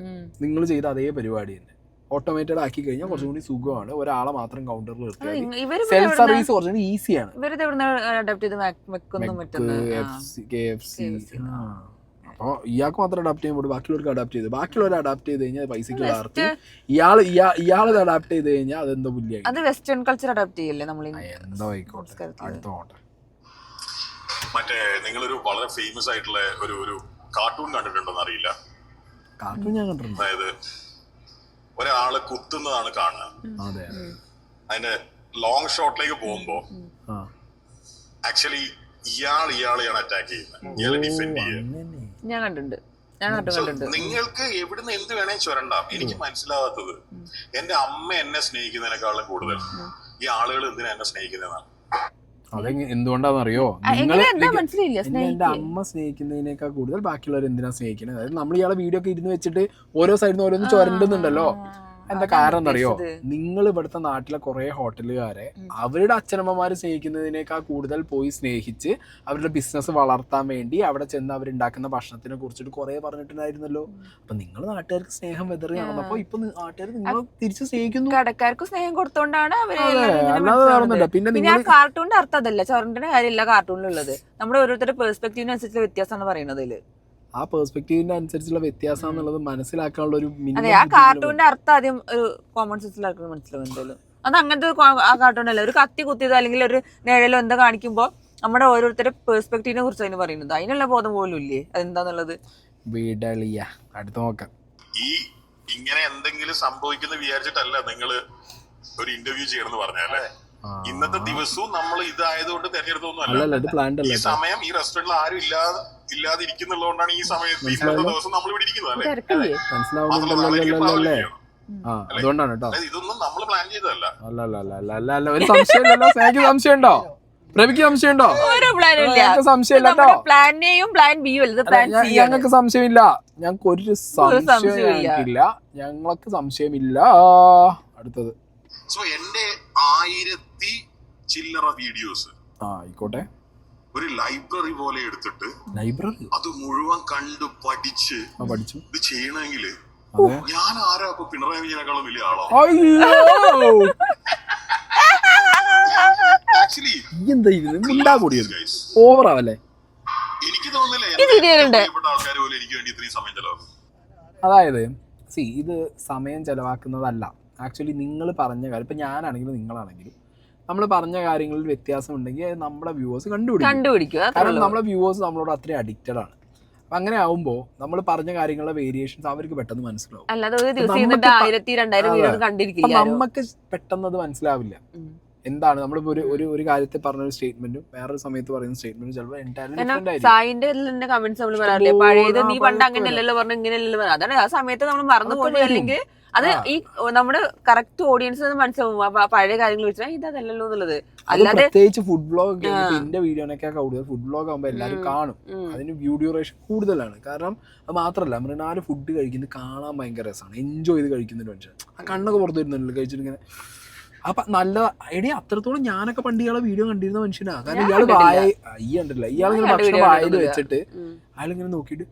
നിങ്ങൾ ചെയ്ത അതേ പരിപാടി തന്നെ ഓട്ടോമേറ്റഡ് ആക്കി കഴിഞ്ഞാൽ കുറച്ചും കൂടി സുഖമാണ്. ഒരാളെ മാത്രം കൗണ്ടറിൽ നിർത്തിയാൽ സെൽഫ് സർവീസ് കുറച്ചുകൂടി ഈസിയാണ്. KFC അപ്പോൾ ഇയാൾക്ക് മാത്രം അഡാപ്റ്റ് ചെയ്യുമ്പോൾ ബാക്കിയുള്ളവർക്ക് അഡാപ്റ്റ് ചെയ്ത് ബാക്കിയുള്ളവർ അഡാപ്റ്റ് ചെയ്ത് കഴിഞ്ഞാൽ പൈസക്ക് ആർത്തി. ഇയാളത് അഡാപ്റ്റ് ചെയ്ത് കഴിഞ്ഞാൽ അതെന്തോ പുല്ലിയായി. അത് വെസ്റ്റേൺ കൾച്ചർ അഡാപ്റ്റ് ചെയ്യല്ലേ നമ്മൾ. എന്തോ ആയിക്കോട്ടെ, അടുത്തോട്ടെ. മറ്റേ നിങ്ങളൊരു വളരെ ഫേമസ് ആയിട്ടുള്ള ഒരു കാർട്ടൂൺ കണ്ടിട്ടുണ്ടോന്ന് അറിയില്ല. കാർട്ടൂൺ ഞാൻ കണ്ടിട്ടുണ്ട്. അതായത് ഒരാള് കുത്തുന്നതാണ് കാണുന്നത്. അതിന്റെ ലോങ് ഷോട്ടിലേക്ക് പോകുമ്പോ ആക്ച്വലി ഇയാളെയാണ് അറ്റാക്ക് ചെയ്യുന്നത്, ഇയാളെ ഡിഫെൻഡ് ചെയ്യുന്നത്. ഞാൻ കണ്ടിട്ടുണ്ട്. നിങ്ങൾക്ക് എവിടുന്ന് എന്ത് വേണേ ചുരണ്ടാം. എനിക്ക് മനസ്സിലാവാത്തത്, എന്റെ അമ്മ എന്നെ സ്നേഹിക്കുന്നതിനേക്കാളും കൂടുതൽ ഈ ആളുകൾ എന്തിനാ എന്നെ സ്നേഹിക്കുന്നതാണ്. എന്തുകൊണ്ടാണെന്നറിയോ? എന്റെ അമ്മ സ്നേഹിക്കുന്നതിനേക്കാൾ കൂടുതൽ ബാക്കിയുള്ളവർ എന്തിനാ സ്നേഹിക്കുന്നത്? അതായത് നമ്മൾ ഇയാളെ വീഡിയോ ഒക്കെ ഇരുന്ന് വെച്ചിട്ട് ഓരോ സൈഡിൽ നിന്ന് ഓരോന്ന് ചുരണ്ടുന്നുണ്ടല്ലോ. എന്താ കാരണം എന്നറിയോ? നിങ്ങൾ ഇവിടുത്തെ നാട്ടിലെ കുറെ ഹോട്ടലുകാരെ അവരുടെ അച്ഛനമ്മമാര് സ്നേഹിക്കുന്നതിനേക്കാൾ കൂടുതൽ പോയി സ്നേഹിച്ച് അവരുടെ ബിസിനസ് വളർത്താൻ വേണ്ടി അവിടെ ചെന്ന് അവരുണ്ടാക്കുന്ന ഭക്ഷണത്തിനെ കുറിച്ചിട്ട് കുറെ പറഞ്ഞിട്ടുണ്ടായിരുന്നല്ലോ. അപ്പൊ നിങ്ങൾ നാട്ടുകാർക്ക് സ്നേഹം വെതറി നടന്നപ്പോ ഇപ്പൊ നാട്ടുകാർ നിങ്ങൾ തിരിച്ച് സ്നേഹിക്കുന്നു. കടക്കാർക്ക് സ്നേഹം കൊടുത്തോണ്ടാണ് അല്ലാതെ കാണുന്നില്ല. പിന്നെ കാർട്ടൂണിന്റെ അർത്ഥം അതല്ല, ചൊരണ്ടിന്റെ കാര്യമല്ല കാർട്ടൂണിലുള്ളത്. നമ്മുടെ ഓരോരുത്തരുടെ പെർസ്പെക്റ്റീവിനനുസരിച്ചുള്ള വ്യത്യാസമാണ് പറയുന്നതിൽ. ആ പെർസ്പെക്റ്റീവിന്റെ അനുസരിച്ചുള്ള വ്യത്യാസം എന്നുള്ളത് മനസ്സിലാക്കാനുള്ള ഒരു അതെ. ആ കാർട്ടൂണിന്റെ അർത്ഥം ആദ്യം ഒരു കോമൺ സെൻസിലാക്കുന്ന മനസ്സിലാവും എന്തായാലും. അത് അങ്ങനത്തെ ആ കാർട്ടൂണല്ല. ഒരു കത്തി കുത്തിയതോ അല്ലെങ്കിൽ ഒരു നിഴലോ എന്താ കാണിക്കുമ്പോൾ നമ്മുടെ ഓരോരുത്തരുടെ പെർസ്പെക്റ്റീവിനെ കുറിച്ച് അതിന് പറയുന്നത്. അതിനുള്ള ബോധം പോലും ഇല്ലേ അതെന്താന്നുള്ളത്? അടുത്ത് നോക്കാം. ഈ ഇങ്ങനെ എന്തെങ്കിലും സംഭവിക്കുന്ന വിചാരിച്ചിട്ടല്ല നിങ്ങൾ ഒരു ഇന്റർവ്യൂ ചെയ്യണമെന്ന് പറഞ്ഞാലേ. ഇന്നത്തെ ദിവസവും നമ്മൾ ഇതായതുകൊണ്ട് തെരഞ്ഞെടുത്തൊന്നും. ഈ സമയം ഈ റെസ്റ്റോറന്റിൽ ആരും ഇല്ലാതിരിക്കുന്നുള്ളതുകൊണ്ടാണ് ഈ സമയത്ത് ഇന്നത്തെ ദിവസം നമ്മൾ ഇവിടെ ഇരിക്കുന്നത്. അതുകൊണ്ടാണ് കേട്ടോ. ഇതൊന്നും നമ്മൾ പ്ലാൻ ചെയ്തതല്ല. അല്ല ഒരു സംശയമില്ലല്ലോ. സ്നേഹിക്ക് സംശയമുണ്ടോ? പ്രഭിക്ക് സംശയമുണ്ടോ? ഞങ്ങൾക്ക് സംശയമില്ല. ഞങ്ങൾക്ക് ഒരു സംശയമില്ല. ഞങ്ങൾക്ക് സംശയമില്ല. അടുത്തത് എന്റെ 1000 ചില്ലറ വീഡിയോസ് ആയിക്കോട്ടെ ഒരു ലൈബ്രറി പോലെ എടുത്തിട്ട് അത് മുഴുവൻ കണ്ട് പഠിച്ചു ഇത് ചെയ്യണമെങ്കിൽ ഞാൻ ആരാ? ഇപ്പൊ പിണറായി വിജയനേക്കാളും വലിയ ആളോ? ആക്ച്വലി ഓവറാവല്ലേ? എനിക്ക് തോന്നുന്നില്ല ആൾക്കാർ പോലും എനിക്ക് വേണ്ടി ഇത്രയും സമയം ചെലവാക്കും. അതായത് ഇത് സമയം ചെലവാക്കുന്നതല്ല. ആക്ച്വലി നിങ്ങൾ പറഞ്ഞ കാര്യം, ഇപ്പം ഞാനാണെങ്കിലും നിങ്ങളാണെങ്കിലും നമ്മൾ പറഞ്ഞ കാര്യങ്ങളിൽ വ്യത്യാസം ഉണ്ടെങ്കിൽ നമ്മുടെ വ്യൂവേഴ്സ് കണ്ടുപിടിക്കും. കാരണം നമ്മളെ വ്യൂവേഴ്സ് നമ്മളോട് അത്രയും അഡിക്റ്റഡ് ആണ്. അപ്പം അങ്ങനെ ആവുമ്പോൾ നമ്മൾ പറഞ്ഞ കാര്യങ്ങളുടെ വേരിയേഷൻസ് അവർക്ക് പെട്ടെന്ന് മനസ്സിലാവും. നമുക്ക് പെട്ടെന്ന് അത് മനസ്സിലാവില്ല. എന്താണ് നമ്മളിപ്പോൾ ഒരു കാര്യത്തെ പറഞ്ഞ ഒരു സ്റ്റേറ്റ്മെന്റും വേറൊരു സമയത്ത് പറയുന്ന സ്റ്റേറ്റ്മെന്റും ചിലപ്പോൾ എൻറ്റയർലി ഡിഫറെന്റ് ആയിരിക്കും. പഴയത് നീ പണ്ട് അങ്ങനെയല്ലല്ലോ പറഞ്ഞു ഇങ്ങനെയല്ലോ പറഞ്ഞു. അതാണ് ആ സമയത്ത് നമ്മൾ മറന്നു പോയി അല്ലെങ്കിൽ അത് ഈ നമ്മുടെ കറക്റ്റ് ഓഡിയൻസ് മനസ്സിലാവും പഴയ കാര്യങ്ങൾ വെച്ചാൽ ഇതല്ലല്ലോ എന്നുള്ളത്. അല്ലാതെ പ്രത്യേകിച്ച് ഫുഡ് ബ്ലോഗ് എന്റെ വീഡിയോനൊക്കെ കൂടുതൽ ഫുഡ് ബ്ലോഗ് ആകുമ്പോൾ എല്ലാവരും കാണും. അതിന് വ്യൂ ഡ്യൂറേഷൻ കൂടുതലാണ്. കാരണം അത് മാത്രമല്ല, മൃണാല് ഫുഡ് കഴിക്കുന്നത് കാണാൻ ഭയങ്കര രസമാണ്. എൻജോയ് ചെയ്ത് കഴിക്കുന്ന ഒരു മനുഷ്യൻ. ആ കണ്ണൊക്കെ പുറത്ത് വരുന്നുണ്ടല്ലോ കഴിച്ചിട്ട് ഇങ്ങനെ. അപ്പൊ നല്ല എടി അത്രത്തോളം ഞാനൊക്കെ പണ്ട് ഇയാളെ വീഡിയോ കണ്ടിരുന്ന മനുഷ്യനാ. കാരണം ഇയാള് കണ്ടില്ല, ഇയാളിങ്ങനെ ഭക്ഷണം വായിൽ വെച്ചിട്ട് അയാളിങ്ങനെ നോക്കിയിട്ട്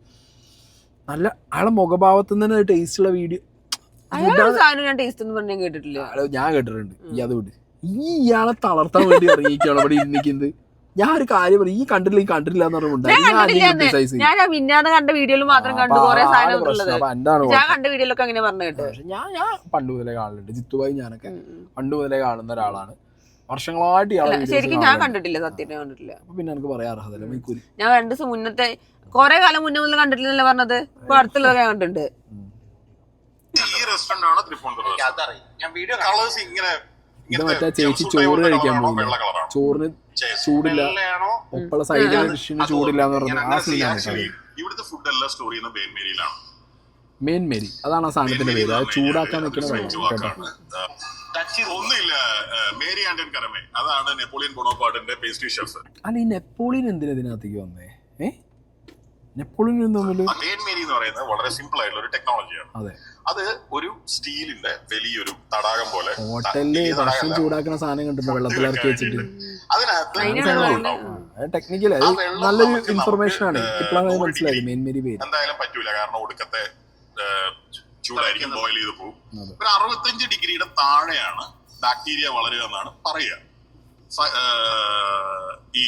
നല്ല അയാളെ മുഖഭാവത്തിൽ നിന്ന് തന്നെ ടേസ്റ്റ് ഉള്ള വീഡിയോ ഞാൻ ടേസ്റ്റ് ഒന്നും പറഞ്ഞാൽ കേട്ടിട്ടില്ല. ഞാൻ കേട്ടിട്ടുണ്ട്. ഈ അതുകൊണ്ട് ഇയാളെ തളർത്താൻ വേണ്ടി ഇറങ്ങിയിരിക്കുകയാണ് ഇവിടെ ഇരിക്കുന്നത്. ഞാൻ ഒരു കാര്യം പറയും, ഈ കണ്ടില്ല എന്ന് പറഞ്ഞിട്ടുണ്ടായിരുന്നു. ഞാൻ മിന്നാതെ കണ്ട വീഡിയോയിൽ മാത്രം കണ്ടു കുറെ സാധനം. ഞാൻ കണ്ട വീഡിയോയിലൊക്കെ അങ്ങനെ പറഞ്ഞു കേട്ടോ. ഞാൻ പണ്ട് മുതലേ കാണലുണ്ട്. ജിത്തുബായി ഞാനൊക്കെ പണ്ട് മുതലേ കാണുന്ന ഒരാളാണ്. വർഷങ്ങളായിട്ട് ശരിക്കും ഞാൻ കണ്ടിട്ടില്ല, സത്യം കണ്ടിട്ടില്ല. പിന്നെ എനിക്ക് പറയാൻ അർഹതല്ല. ഞാൻ 2 ദിവസം മുന്നത്തെ കൊറേ കാലം മുന്നേ മുതൽ കണ്ടിട്ടില്ലല്ലോ പറഞ്ഞത്. ഇപ്പൊ അടുത്തുള്ളതൊക്കെ കണ്ടിട്ടുണ്ട്. ഈ റെസ്റ്റോറന്റ് ആണ് തൃപ്പൂണിത്തുറ. അതറിയാം. ഞാൻ വീഡിയോ കളേഴ്സ് ഇങ്ങനെ ഇത് മറ്റേ ചേച്ചി ചോറ് കഴിക്കാൻ പോയി. ചോറിന് ചൂടില്ല, ഒപ്പള സൈഡിലെ ഡിഷിന് ചൂടില്ല എന്ന് പറഞ്ഞ ആ സീനാണ്. ഇവിടുത്തെ ഫുഡ് എല്ലാം സ്റ്റോർ ചെയ്യുന്ന മേരിയിലാണ്. മെയിൻ മേരി, അതാണ് ആ സാധനത്തിന്റെ പേര്. അത് ചൂടാക്കാൻ വെക്കുന്ന ഒന്നുമില്ല. മേരി ആൻഡ് കരമേ, അതാണ് നെപ്പോളിയൻ ബൊണോപ്പാർട്ടിന്റെ പേസ്ട്രി ഷെഫ്. അല്ല, ഈ നെപ്പോളിയൻ എന്തിനാ ഇതിനകത്തേക്ക് വന്നേ? നെപ്പോളിയൻ മെയിൻ മേരി എന്ന് പറയുന്നത് വളരെ സിമ്പിൾ ആയിട്ടുള്ള ഒരു ടെക്നോളജിയാണ്. അതെ, അത് ഒരു സ്റ്റീലിന്റെ വലിയൊരു തടാകം പോലെ ഹോട്ടലില് ഭക്ഷണം ചൂടാക്കുന്ന സാധനം കണ്ടിട്ടുണ്ട്, വെള്ളത്തിലിറക്കി വെച്ചിട്ട്. ടെക്നിക്കൽ നല്ലൊരു ഇൻഫർമേഷൻ ആണ്. ഇപ്പോഴാണ് മനസ്സിലായത് മെയിൻ മേരി പേര്. എന്തായാലും പറ്റൂല, കാരണം ഒടുക്കത്തെ ചൂടായിരിക്കും, ബോയിൽ ചെയ്ത് പോകും. ഒരു 65 ഡിഗ്രിയുടെ താഴെയാണ് ബാക്ടീരിയ വളരുക എന്നാണ് പറയുക. ഈ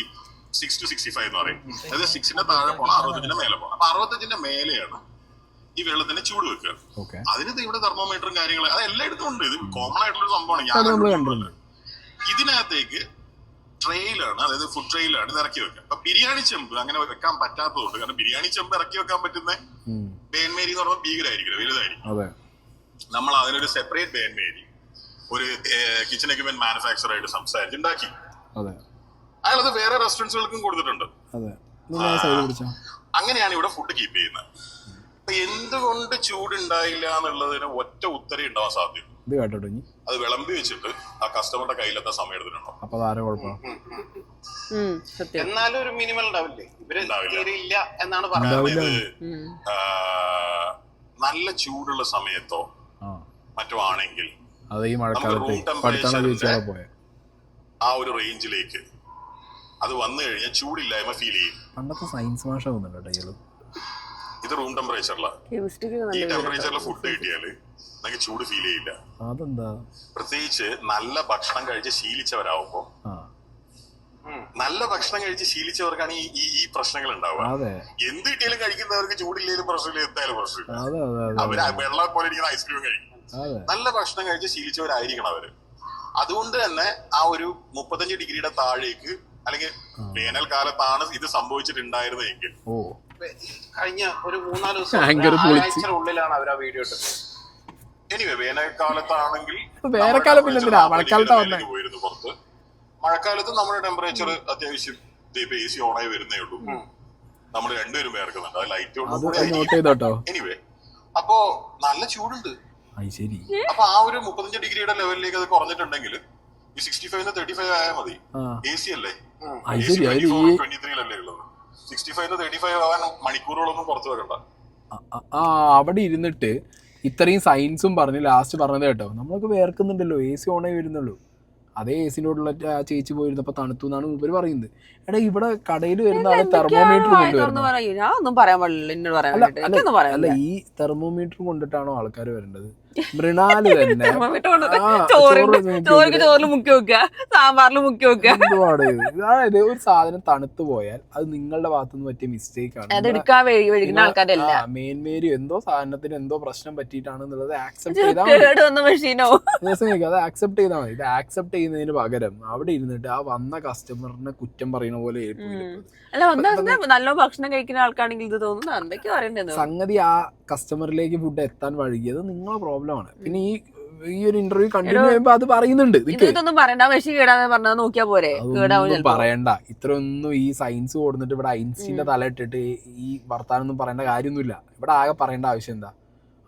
6 to 65 എന്ന് പറയും. അതായത് 6ന്റെ താഴെ പോണം, 65ന്റെ മേലെ പോണം. അപ്പൊ 65ന്റെ മേലെയാണ് ഈ വെള്ളത്തിന് ചൂട് വെക്കുക. അതിന് ഇവിടെ തെർമോമീറ്ററും കാര്യങ്ങളും അത് എല്ലായിടത്തും ഉണ്ട്. ഇത് കോമൺ ആയിട്ടുള്ള ഒരു സംഭവമാണ്. ഞാൻ ഇതിനകത്തേക്ക് ട്രെയിലാണ്, അതായത് ഫുഡ് ട്രെയിലാണ് ഇത് ഇറക്കി വെക്കുക. അപ്പൊ ബിരിയാണി ചെമ്പ് അങ്ങനെ വെക്കാൻ പറ്റാത്തതുകൊണ്ട്, കാരണം ബിരിയാണി ചെമ്പ് ഇറക്കി വെക്കാൻ പറ്റുന്ന ബേൻമേരി എന്ന് പറയുമ്പോൾ ഭീകരമായിരിക്കും, വലുതായിരിക്കും. നമ്മൾ അതിനൊരു സെപ്പറേറ്റ് ബേൻമേരി ഒരു കിച്ചൺ എക്യുപ്മെന്റ് മാനുഫാക്ചർ ആയിട്ട് സംസാരിച്ചുണ്ടാക്കി. അയാളത് വേറെ റെസ്റ്റോറൻറ്റ്സുകൾക്കും കൊടുത്തിട്ടുണ്ട്. അങ്ങനെയാണ് ഇവിടെ ഫുഡ് കീപ്പ് ചെയ്യുന്നത്. അപ്പൊ എന്തുകൊണ്ട് ചൂടുണ്ടായില്ല എന്നുള്ളതിന് ഒറ്റ ഉത്തരേ ഉണ്ടാവാൻ സാധ്യത. അത് വിളമ്പി വെച്ചിട്ട് ആ കസ്റ്റമറുടെ കയ്യിലെത്താൻ സമയം എടുത്തിട്ടുണ്ടോ? എന്നാലും ഒരു മിനിമൽ ഉണ്ടാവില്ലേ? ഇല്ല എന്നാണ് പറയുന്നത്. നല്ല ചൂടുള്ള സമയത്തോ മറ്റോ ആണെങ്കിൽ ആ ഒരു റേഞ്ചിലേക്ക് അത് വന്നു കഴിഞ്ഞാൽ ചൂടില്ലായ്മ ഫീൽ ചെയ്യും. പണ്ടത്തെ സയൻസ് ഭാഷ ഇത് റൂം ടെമ്പറേച്ചറിലാണ്. ഈ ടെമ്പറേച്ചറിൽ ഫുഡ് കിട്ടിയാല് നമുക്ക് ചൂട് ഫീൽ ചെയ്യില്ല. അതെന്താ? പ്രത്യേകിച്ച് നല്ല ഭക്ഷണം കഴിച്ച് ശീലിച്ചവരാകുമ്പോ, നല്ല ഭക്ഷണം കഴിച്ച് ശീലിച്ചവർക്കാണ് ഈ പ്രശ്നങ്ങൾ ഉണ്ടാവുക. എന്ത് കിട്ടിയാലും കഴിക്കുന്നവർക്ക് ചൂടില്ലേലും പ്രശ്നമില്ല, എന്തായാലും പ്രശ്നമില്ല. അവര് വെള്ളം പോലെ ഇരിക്കുന്ന ഐസ്ക്രീം കഴിക്കും. നല്ല ഭക്ഷണം കഴിച്ച് ശീലിച്ചവരായിരിക്കണം അവര്. അതുകൊണ്ട് തന്നെ ആ ഒരു 35 ഡിഗ്രിയുടെ താഴേക്ക്, അല്ലെങ്കിൽ വേനൽക്കാലത്താണ് ഇത് സംഭവിച്ചിട്ടുണ്ടായിരുന്നെങ്കിൽ, കഴിഞ്ഞ ഒരു 3-4 ദിവസം ഉള്ളിലാണ് അവർ ആ വീഡിയോ ഇട്ടത്. എനിവേ വേനൽക്കാലത്താണെങ്കിൽ പോയിരുന്നു പുറത്ത്. മഴക്കാലത്ത് നമ്മുടെ ടെമ്പറേച്ചർ അത്യാവശ്യം AC ഓണായി വരുന്നേ ഉള്ളൂ. നമ്മൾ രണ്ടുപേരും വേർക്കുന്നുണ്ട്, അത് ലൈറ്റ്. എനിവേ അപ്പോ നല്ല ചൂടുണ്ട്. അപ്പൊ ആ ഒരു 35 ഡിഗ്രിയുടെ ലെവലിലേക്ക് അത് കുറഞ്ഞിട്ടുണ്ടെങ്കിൽ ഈ 65 35 ആയാൽ മതി. AC അല്ലേ, 23 ഉള്ളത്. 65 35 ആവാൻ മണിക്കൂറുകളൊന്നും പുറത്തു വെക്കണ്ട. അവിടെ ഇരുന്നിട്ട് ഇത്രയും സയൻസും പറഞ്ഞ് ലാസ്റ്റ് പറഞ്ഞത് കേട്ടോ, നമ്മളൊക്കെ വേർക്കുന്നുണ്ടല്ലോ, AC ഓണായി വരുന്നുള്ളൂ. അതേ AC-നോടുള്ള ചേച്ചി പോയിരുന്നപ്പോ തണുത്തു എന്നാണ് മൂപ്പര് പറയുന്നത്. എടാ, ഇവിടെ കടയിൽ വരുന്ന ആള് തെർമോമീറ്റർ അല്ല, ഈ തെർമോമീറ്റർ കൊണ്ടിട്ടാണോ ആൾക്കാർ വരേണ്ടത്? മൃണാല് തന്നെ ചോറിൽ മുക്കി വെക്കുക, സാമ്പാറിൽ മുക്കി വെക്കുക. അതായത് ഒരു സാധനം തണുത്തു പോയാൽ അത് നിങ്ങളുടെ ഭാഗത്തുനിന്ന് പറ്റിയ മിസ്റ്റേക്ക് ആണ്. മെയിൻ മേരി എന്തോ സാധനത്തിന് എന്തോ പ്രശ്നം പറ്റിയിട്ടാണെന്നുള്ളത് ആക്സെപ്റ്റ് ചെയ്താൽ മതി. അത് ആക്സെപ്റ്റ് ചെയ്താൽ മതി. ഇത് ആക്സെപ്റ്റ് ചെയ്യുന്നതിന് പകരം അവിടെ ഇരുന്നിട്ട് ആ വന്ന കസ്റ്റമറിനെ കുറ്റം പറയുന്ന പോലെ നല്ല ഭക്ഷണം കഴിക്കുന്ന ആൾക്കാണെങ്കിൽ ഇത് തോന്നുന്നു എന്തൊക്കെയാ പറയണ്ടത്. സംഗതി ആ കസ്റ്റമറിലേക്ക് ഫുഡ് എത്താൻ വഴുകിയത് നിങ്ങളെ പ്രോബ്ലം ആണ്. പിന്നെ ഈ ഒരു ഇന്റർവ്യൂ കണ്ടിന്യൂ ചെയ്യുമ്പോ അത് പറയുന്നുണ്ട്. പറയണ്ട, ഇത്രയൊന്നും ഈ സയൻസ് കൊടുത്തിട്ട് ഇവിടെ ഐൻസ്റ്റീന്റെ തല ഇട്ടിട്ട് ഈ വർത്താനൊന്നും പറയേണ്ട കാര്യമൊന്നുമില്ല. ഇവിടെ ആകെ പറയേണ്ട ആവശ്യം എന്താ?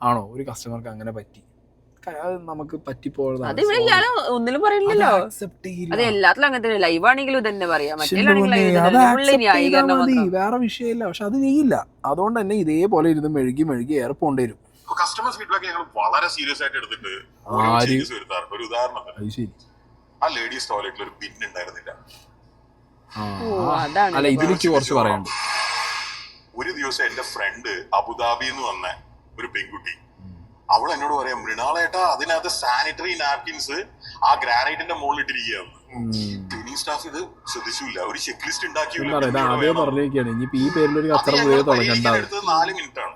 ആണോ ഒരു കസ്റ്റമർക്ക് അങ്ങനെ പറ്റി, നമുക്ക് പറ്റിപ്പോഴതാണ്. അത് ഇവിടെ ഇയാള് ഒന്നിലും പറയില്ലല്ലോ. അത് എല്ലാത്തിലും അങ്ങനെ ലൈവ് ആണെങ്കിലും ഇതന്നെ പറയാം, വേറെ വിഷയമില്ല. പക്ഷെ അത് ചെയ്യില്ല. അതുകൊണ്ട് തന്നെ ഇതേപോലെ ഇരുന്ന് മെഴുകി ഏറെ പോണ്ടി വരും. കസ്റ്റമേഴ്സ് ഫീഡ്ബാക്ക് ഞങ്ങൾ വളരെ സീരിയസ് ആയിട്ട് എടുത്തിട്ട് ഒരു ഉദാഹരണത്തിന് ആ ലേഡീസ് ടോയ്ലറ്റിൽ ഒരു ബിൻ ഉണ്ടായിരുന്നില്ല. അല്ല ഇതിലേക്ക് കുറച്ച് പറയാനുണ്ട്. ഒരു ദിവസം എന്റെ ഫ്രണ്ട് അബുദാബിന്ന് വന്ന ഒരു പെൺകുട്ടി, അവൾ എന്നോട് പറയാം, മൃണാളേട്ടാ അതിനകത്ത് സാനിറ്ററി നാപ്കിൻസ് ആ ഗ്രാനൈറ്റിന്റെ മുകളിൽ ഇട്ടിരിക്കുകയാണ്. ക്ലീനിങ് സ്റ്റാഫ് ഇത് ശ്രദ്ധിച്ചില്ല, ഒരു ചെക്ക് ലിസ്റ്റ് ഉണ്ടാക്കിയത് 4 മിനിറ്റ് ആണ്.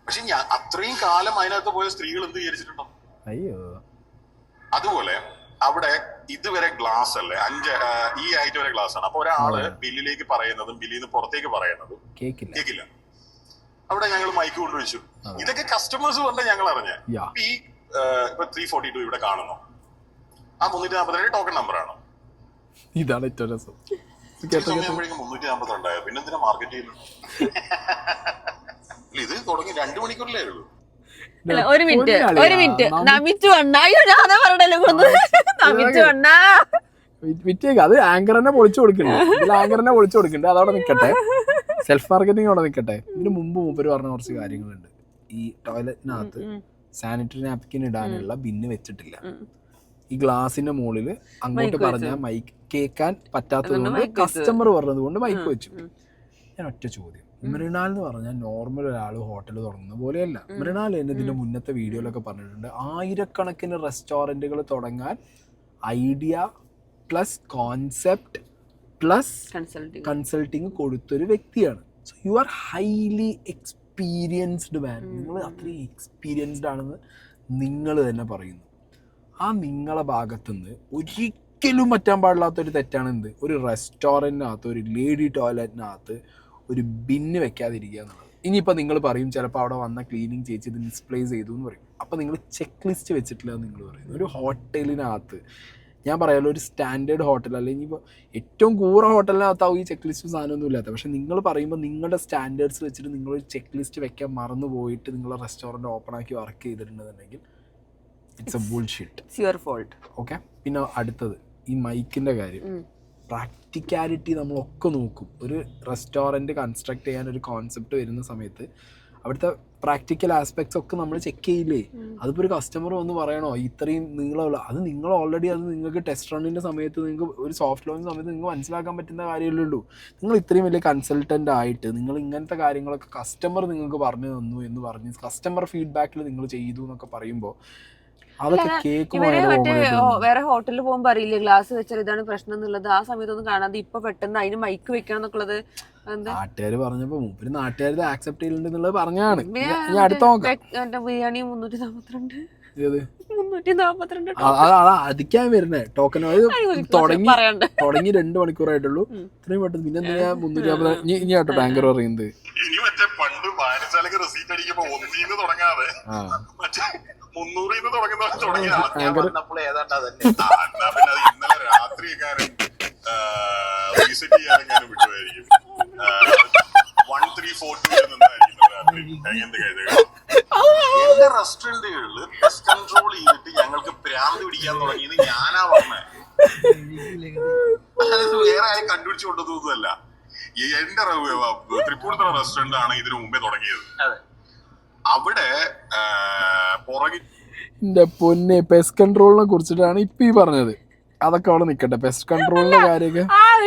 പക്ഷെ അത്രയും കാലം അതിനകത്ത് പോയ സ്ത്രീകൾ എന്ത് വിചാരിച്ചിട്ടുണ്ടോ? അതുപോലെ അവിടെ ഇതുവരെ ഗ്ലാസ് അല്ലേ, ഈ ആയിട്ട് വരെ ഗ്ലാസ് ആണ്. അപ്പൊ ഒരാള് ബില്ലിലേക്ക് പറയുന്നതും ബില്ലിൽ നിന്ന് പുറത്തേക്ക് പറയുന്നതും കേക്കില്ല. അവിടെ ഞങ്ങൾ മൈക്ക് കൊണ്ടുവച്ചു. ഇതൊക്കെ കസ്റ്റമേഴ്സ് കൊണ്ട് ഞങ്ങൾ അറിഞ്ഞ. ഈ ഇപ്പൊ 342 ഇവിടെ കാണുന്നു, ആ 342 ടോക്കൺ നമ്പർ ആണ്. ഇതാണ് ഏറ്റവും രസം. 342 പിന്നെ എന്തിനാ മാർക്കറ്റ് ചെയ്യുന്നത്? ഇത് തുടങ്ങി 2 മണിക്കൂറിലേ ഉള്ളൂ. ഒരു മിനിറ്റ് നമിച്ചു വിറ്റേക്ക് അത് ആങ്കറിനെ പൊളിച്ചു കൊടുക്കണ്ടേ. അതവിടെ നിൽക്കട്ടെ, സെൽഫ് മാർക്കറ്റിംഗ് അവിടെ നിൽക്കട്ടെ. ഇതിന് മുമ്പ് മൂപ്പര് പറഞ്ഞ കുറച്ച് കാര്യങ്ങളുണ്ട്. ഈ ടോയ്ലറ്റിനകത്ത് സാനിറ്ററി നാപ്കിൻ ഇടാനുള്ള ബിന്ന് വെച്ചിട്ടില്ല. ഈ ഗ്ലാസിന്റെ മുകളിൽ അങ്ങോട്ട് പറഞ്ഞ മൈക്ക് കേൾക്കാൻ പറ്റാത്തത് കൊണ്ട് കസ്റ്റമർ പറഞ്ഞത് കൊണ്ട് മൈക്ക് വെച്ചു. ഞാൻ ഒറ്റ ചോദ്യം, മൃണാൽ എന്ന് പറഞ്ഞാൽ നോർമൽ ഒരാൾ ഹോട്ടൽ തുടങ്ങുന്ന പോലെയല്ല. മൃണാൽ തന്നെ ഇതിന്റെ മുന്നത്തെ വീഡിയോയിലൊക്കെ പറഞ്ഞിട്ടുണ്ട്, 1000കണക്കിന് റെസ്റ്റോറൻറ്റുകൾ തുടങ്ങാൻ idea plus concept plus consulting കൊടുത്തൊരു വ്യക്തിയാണ്. So you are highly experienced man. നിങ്ങൾ അത്രയും എക്സ്പീരിയൻസ്ഡ് ആണെന്ന് നിങ്ങൾ തന്നെ പറയുന്നു. ആ നിങ്ങളെ ഭാഗത്തുനിന്ന് ഒരിക്കലും പറ്റാൻ പാടില്ലാത്തൊരു തെറ്റാണ് എന്ത്, ഒരു റെസ്റ്റോറൻറ്റിനകത്ത് ഒരു ലേഡി ടോയ്ലറ്റിനകത്ത് ഒരു ബിന്ന് വെക്കാതിരിക്കുക എന്നുള്ളത്. ഇനിയിപ്പോൾ നിങ്ങൾ പറയും ചിലപ്പോൾ അവിടെ വന്ന ക്ലീനിങ് ചേച്ചി ഇത് മിസ്പ്ലേസ് ചെയ്തു എന്ന് പറയും. അപ്പോൾ നിങ്ങൾ ചെക്ക് ലിസ്റ്റ് വെച്ചിട്ടില്ല എന്ന് നിങ്ങൾ പറയുന്നു. ഒരു ഹോട്ടലിനകത്ത് ഞാൻ പറയാമല്ലോ, ഒരു സ്റ്റാൻഡേർഡ് ഹോട്ടൽ അല്ലെങ്കിൽ ഇപ്പോൾ ഏറ്റവും കൂറ ഹോട്ടലിനകത്താവും ഈ ചെക്ക് ലിസ്റ്റ് സാധനമൊന്നും ഇല്ലാത്ത. പക്ഷേ നിങ്ങൾ പറയുമ്പോൾ നിങ്ങളുടെ സ്റ്റാൻഡേർഡ്സ് വെച്ചിട്ട് നിങ്ങളൊരു ചെക്ക് ലിസ്റ്റ് വെക്കാൻ മറന്നു പോയിട്ട് നിങ്ങളെ റെസ്റ്റോറൻറ്റ് ഓപ്പൺ ആക്കി വർക്ക് ചെയ്തിട്ടുണ്ടെന്നുണ്ടെങ്കിൽ it's a bullshit. It's your fault. Okay. പിന്നെ അടുത്തത് ഈ മൈക്കിൻ്റെ കാര്യം. പ്രാക്ടിക്കാലിറ്റി നമ്മളൊക്കെ നോക്കും. ഒരു റെസ്റ്റോറൻറ്റ് കൺസ്ട്രക്ട് ചെയ്യാൻ ഒരു കോൺസെപ്റ്റ് വരുന്ന സമയത്ത് അവിടുത്തെ പ്രാക്ടിക്കൽ ആസ്പെക്ട്സ് ഒക്കെ നമ്മൾ ചെക്ക് ചെയ്യില്ലേ? അതിപ്പോൾ ഒരു കസ്റ്റമർ വന്ന് പറയണോ ഇത്രയും നീളമുള്ള, അത് നിങ്ങൾ ഓൾറെഡി അത് നിങ്ങൾക്ക് ടെസ്റ്റ് റണ്ണിൻ്റെ സമയത്ത് നിങ്ങൾക്ക് ഒരു സോഫ്റ്റ് ലോഞ്ച് സമയത്ത് നിങ്ങൾക്ക് മനസ്സിലാക്കാൻ പറ്റുന്ന കാര്യമല്ലേ ഉള്ളൂ. നിങ്ങൾ ഇത്രയും വലിയ കൺസൾട്ടൻ്റ് ആയിട്ട് നിങ്ങൾ ഇങ്ങനത്തെ കാര്യങ്ങളൊക്കെ കസ്റ്റമർ നിങ്ങൾക്ക് പറഞ്ഞു തന്നു എന്ന് പറഞ്ഞ് കസ്റ്റമർ ഫീഡ്ബാക്കിൽ നിങ്ങൾ ചെയ്തു എന്നൊക്കെ പറയുമ്പോൾ ഇവര് മറ്റേ വേറെ ഹോട്ടലിൽ പോകുമ്പോ അറിയില്ലേ ഗ്ലാസ് വെച്ചാൽ ഇതാണ് പ്രശ്നം എന്നുള്ളത്. ആ സമയത്തൊന്നും കാണാതെ ഇപ്പൊ പെട്ടെന്ന് അതിന് മൈക്ക് വെക്കണം എന്നൊക്കെയുള്ളത് നാട്ടുകാര് പറഞ്ഞപ്പോ മൂപ്പര് നാട്ടുകാർ ആക്സെപ്റ്റ് ചെയ്യുന്നുണ്ടെന്നുള്ളത് പറഞ്ഞാണ്. അടുത്ത നോക്കാം. ബിരിയാണി 342 അധിക്കാൻ വരുന്നേ ടോക്കൺ തുടങ്ങി 2 മണിക്കൂറായിട്ടുള്ളൂ. ഇത്രയും പെട്ടെന്ന് പിന്നെ എന്തിനാ 350? ഇനി കേട്ടോ ബാങ്കർ പറയുന്നത് ഇനി മറ്റേ പണ്ട് വായനശാലക്ക് റെസീറ്റ് അടിക്കുമ്പോ 1 തുടങ്ങാതെ 300 തുടങ്ങിയ ഇന്നലെ രാത്രിക്കാരൻ റീസെറ്റ് ചെയ്യാനെങ്ങാനും വിട്ടുമായിരിക്കും. 1342 എന്റെ റെസ്റ്റോറന്റുകളിൽ പെസ്റ്റ് കൺട്രോൾ ചെയ്തിട്ട് ഞങ്ങൾക്ക് പ്രാന്ത് പിടിക്കാൻ തുടങ്ങിയത് ഞാനാ പറഞ്ഞത്. അതായത് വേറെ ആരും കണ്ടുപിടിച്ചു കൊണ്ടതൊന്നുമല്ല. എന്റെ തൃപ്പൂണിത്തുറ റെസ്റ്റോറന്റ് ആണ് ഇതിനു മുമ്പേ തുടങ്ങിയത്. അവിടെ പുറകിൽ എന്റെ പൊന്നെ പെസ്റ്റ് കൺട്രോളിനെ കുറിച്ചിട്ടാണ് ഇപ്പൊ ഈ പറഞ്ഞത്. അതൊക്കെ അവിടെ നിക്കട്ടെ. പെസ്റ്റ് കൺട്രോളിന്റെ കാര്യമൊക്കെ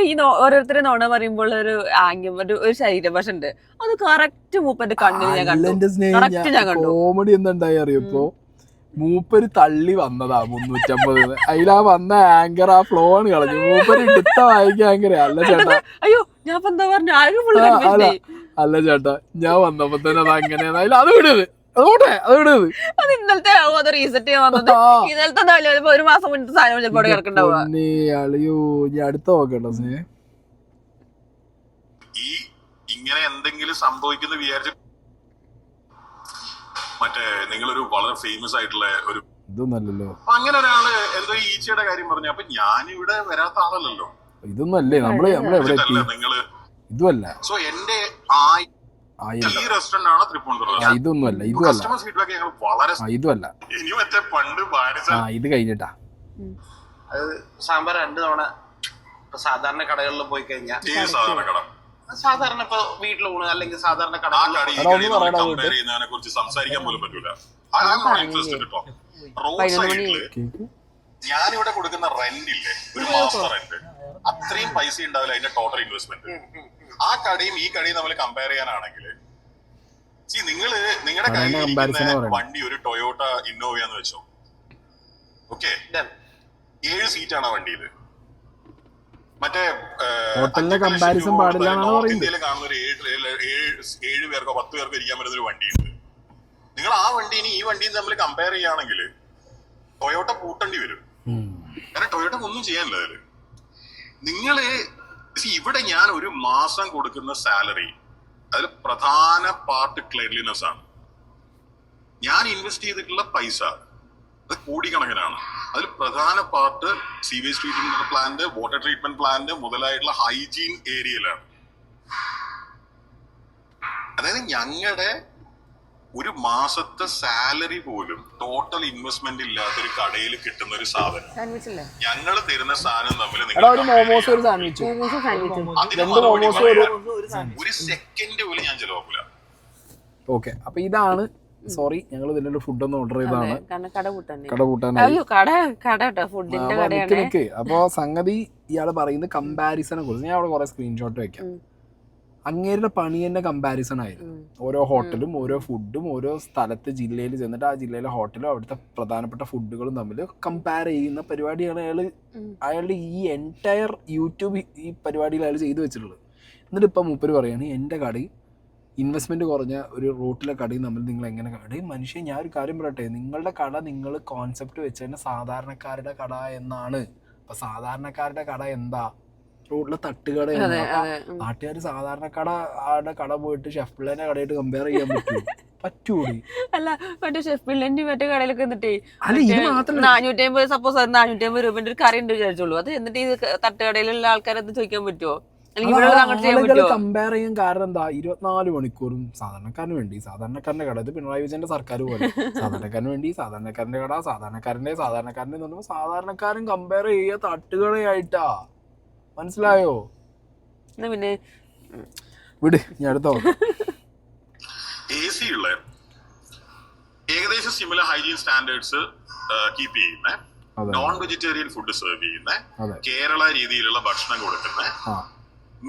ഈ ഓരോരുത്തരെ നോണ പറയുമ്പോൾ ഒരു ആംഗ്യം ഒരു ശരീരഭാഷ ഉണ്ട്. അത് കറക്റ്റ് മൂപ്പന്റെ കണ്ണിൽ കോമഡി എന്തുണ്ടായി അറിയപ്പോ മൂപ്പര് തള്ളി വന്നതാ 350. അതിലാ വന്ന ആങ്കർ ആ ഫ്ലോ ആണ് കളഞ്ഞു. മൂപ്പര് എടുത്ത വായിക്ക ആങ്കർ അല്ല ചേട്ടാ. അയ്യോ ഞാൻ എന്താ പറഞ്ഞു അല്ല ചേട്ടാ ഞാൻ വന്നപ്പോ തന്നെ അത് അങ്ങനെയാണ്. അതിൽ അത് വിടത് അത് ഇന്നലത്തെ അത് റീസെറ്റ് ചെയ്യാൻ വന്നത്. ഇന്നലത്തെ 1 മാസം മുന്നത്തെ സാധനം ചിലപ്പോൾ കിടക്കണ്ടാവുക. അളിയോ ഞാൻ അടുത്ത നോക്കട്ടോ. ഈ ഇങ്ങനെ എന്തെങ്കിലും സംഭവിക്കുന്ന വിചാരിച്ച മറ്റേ നിങ്ങളൊരു വളരെ ഫേമസ് ആയിട്ടുള്ള ഒരു ഇതൊന്നല്ലോ. അങ്ങനെ ഒരാള് എന്തോ ഈച്ചയുടെ കാര്യം പറഞ്ഞു. അപ്പൊ ഞാനിവിടെ വരാത്ത ആളല്ലല്ലോ. ഇതൊന്നല്ലേ നമ്മള് എവിടെ നിങ്ങള് ഇതുമല്ല. സോ എന്റെ ഈ റെസ്റ്റോറന്റ് ആണ് തൃപ്പൂണിത്തുറ. ഇതൊന്നുമല്ല, കസ്റ്റമേഴ്സ് ഫീഡ്ബാക്ക് ഞങ്ങൾ വളരെ ഇതുമല്ല, ഇനി മറ്റേ പണ്ട് ഇത് കഴിഞ്ഞിട്ടാ. അത് സാമ്പാർ 2 തവണ ഇപ്പൊ സാധാരണ കടകളിൽ പോയി കഴിഞ്ഞാൽ സാധാരണ കട, സാധാരണ ഇപ്പൊ വീട്ടിൽ ഊണ് അല്ലെങ്കിൽ സാധാരണ ആ കട ഈ കടയിൽ കമ്പയർ ചെയ്യുന്നതിനെ കുറിച്ച് സംസാരിക്കാൻ പോലും പറ്റൂല. റോഡ് സൈഡില് ഞാനിവിടെ കൊടുക്കുന്ന റെന്റ് ഇല്ലേ, ഒരു മാസത്തെ റെന്റ്, അത്രയും പൈസ ഉണ്ടാവില്ല അതിന്റെ ടോട്ടൽ ഇൻവെസ്റ്റ്മെന്റ്. ആ കടയും ഈ കടയും തമ്മിൽ കമ്പയർ ചെയ്യാനാണെങ്കിൽ നിങ്ങളുടെ കയ്യിൽ വണ്ടി ഒരു ടൊയോട്ട ഇന്നോവയാന്ന് വെച്ചോ, ഓക്കെ, 7 സീറ്റാണ് വണ്ടിയിൽ. മറ്റേ കമ്പാരിസൺ പാടില്ല. നോർത്ത് ഇന്ത്യയിൽ കാണുന്ന ഒരു 7 പേർക്കോ 10 പേർക്കോ ഇരിക്കാൻ പറ്റുന്ന ഒരു വണ്ടിയുണ്ട്. നിങ്ങൾ ആ വണ്ടീനെ ഈ വണ്ടിയും തമ്മിൽ കമ്പയർ ചെയ്യുകയാണെങ്കിൽ ടൊയോട്ട പൂട്ടേണ്ടി വരും. കാരണം ടൊയോട്ട ഒന്നും ചെയ്യാനില്ല അതില്. നിങ്ങള് ഇവിടെ ഞാൻ ഒരു മാസം കൊടുക്കുന്ന സാലറി, അതിൽ പ്രധാന പാർട്ട് ക്ലീൻലിനെസ് ആണ്. ഞാൻ ഇൻവെസ്റ്റ് ചെയ്തിട്ടുള്ള പൈസ അത് കോടിക്കണക്കിനാണ്. അതിൽ പ്രധാന part sewage treatment plant, water treatment plant മുതലായിട്ടുള്ള ഹൈജീൻ ഏരിയയിലാണ്. അതായത് ഞങ്ങളുടെ ഒരു മാസത്തെ സാലറി പോലും ടോട്ടൽ ഇൻവെസ്റ്റ്മെന്റ് ഇല്ലാത്തൊരു കടയിൽ കിട്ടുന്ന ഒരു സാധനം, ഞങ്ങൾ തരുന്ന സാധനം തമ്മിൽ ഒരു സെക്കൻഡ് പോലും ഞാൻ ചെലവാക്കില്ല. ഓക്കെ, അപ്പൊ ഇതാണ്, സോറി ഞങ്ങൾ ഇതിന്റെ ഫുഡ് ഒന്ന് ഓർഡർ ചെയ്തതാണ്. അപ്പൊ സംഗതി ഇയാള് പറയുന്ന കമ്പാരിസനെ കുറിച്ച് ഞാൻ അവിടെ കുറെ സ്ക്രീൻഷോട്ട് വെക്കാം. അങ്ങേരുടെ പണി തന്നെ കമ്പാരിസൺ ആയിരുന്നു. ഓരോ ഹോട്ടലും ഓരോ ഫുഡും ഓരോ സ്ഥലത്ത് ജില്ലയിൽ ചെന്നിട്ട് ആ ജില്ലയിലെ ഹോട്ടലും അവിടുത്തെ പ്രധാനപ്പെട്ട ഫുഡുകളും തമ്മിൽ കമ്പയർ ചെയ്യുന്ന പരിപാടിയാണ് അയാളുടെ ഈ എൻറ്റയർ യൂട്യൂബ് ഈ പരിപാടിയിൽ അയാൾ ചെയ്തു വെച്ചിട്ടുള്ളത്. എന്നിട്ട് ഇപ്പം മൂപ്പര് പറയാണ് എൻ്റെ കടയിൽ ഇൻവെസ്റ്റ്മെൻറ്റ് കുറഞ്ഞ ഒരു റോട്ടിലെ കടയും തമ്മിൽ നിങ്ങൾ എങ്ങനെ കടയും. മനുഷ്യൻ ഞാൻ ഒരു കാര്യം പറയട്ടെ, നിങ്ങളുടെ കട നിങ്ങൾ കോൺസെപ്റ്റ് വെച്ച് തന്നെ സാധാരണക്കാരുടെ കട എന്നാണ്. അപ്പം സാധാരണക്കാരുടെ കട എന്താ? റോഡിലെ തട്ടുകട. നാട്ടുകാർ സാധാരണക്കാരുടെ കട പോയിട്ട് ഷെഫ് പിള്ളേന്റെ കടയായിട്ട് കമ്പയർ ചെയ്യാൻ പറ്റൂടി? അല്ല, മറ്റേ ഷെഫ് പിള്ളേന്റെ മറ്റേ കടയിലൊക്കെ എന്നിട്ടേ അല്ല, ഇത് മാത്രമല്ല, 450 സപ്പോസ് 450 രൂപന്റെ ഒരു കറി ഉണ്ട് വിചാരിച്ചോളൂ. അത് എന്നിട്ട് ഈ തട്ടുകടയിലുള്ള ആൾക്കാരത് ചോദിക്കാൻ പറ്റുമോ? കമ്പയർ ചെയ്യാൻ കാരണം എന്താ? 24 മണിക്കൂറും സാധാരണക്കാരന് വേണ്ടി, സാധാരണക്കാരന്റെ കട. ഇത് പിണറായി വിജയന്റെ സർക്കാർ പോലെ സാധാരണക്കാരന് വേണ്ടി സാധാരണക്കാരന്റെ കട, സാധാരണക്കാരന്റെ എന്ന് പറയുമ്പോൾ സാധാരണക്കാരൻ കമ്പയർ ചെയ്യുക തട്ടുകടയായിട്ടാ. മനസ്സിലായോ? പിന്നെ വിട്, ഞാൻ അടുത്തോ. AC ഉള്ള ഏകദേശം സിമിലർ ഹൈജീൻ സ്റ്റാൻഡേർഡ്സ് കീപ്പ് ചെയ്യുന്ന, നോൺ വെജിറ്റേറിയൻ ഫുഡ് സെർവ് ചെയ്യുന്ന, കേരള രീതിയിലുള്ള ഭക്ഷണം കൊടുക്കുന്ന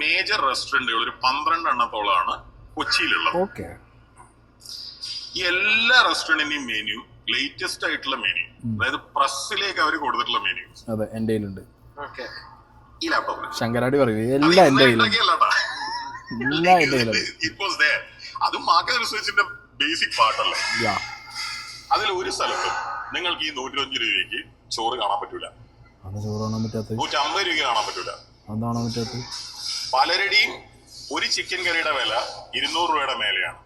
മേജർ റെസ്റ്റോറന്റുകൾ ഒരു 12 എണ്ണത്തോളാണ് കൊച്ചിയിലുള്ളത്. ഈ എല്ലാ റെസ്റ്റോറന്റിന്റെയും മെനു ലേറ്റസ്റ്റ് ആയിട്ടുള്ള മെനു, അതായത് പ്രസ്സിലേക്ക് അവർ കൊടുത്തിട്ടുള്ള മെനു എന്റെ കയ്യിലുണ്ട്. ഈ ലാപ്ടോപ്പിൽ ശങ്കരാടി പറയുന്നത് എല്ലാം എന്റെ അതും മാർക്കറ്റ് റിസർച്ചിന്റെ ബേസിക് പാർട്ടല്ലേ. അതിൽ ഒരു സ്ഥലത്തും നിങ്ങൾക്ക് ഈ 105 രൂപയ്ക്ക് ചോറ് കാണാൻ പറ്റൂല, 150 രൂപയ്ക്ക് കാണാൻ പറ്റൂല. അതാണ് പറ്റാത്തത്. പലരുടെയും ഒരു ചിക്കൻ കറിയുടെ വില 200 രൂപയുടെ മേലെയാണ്.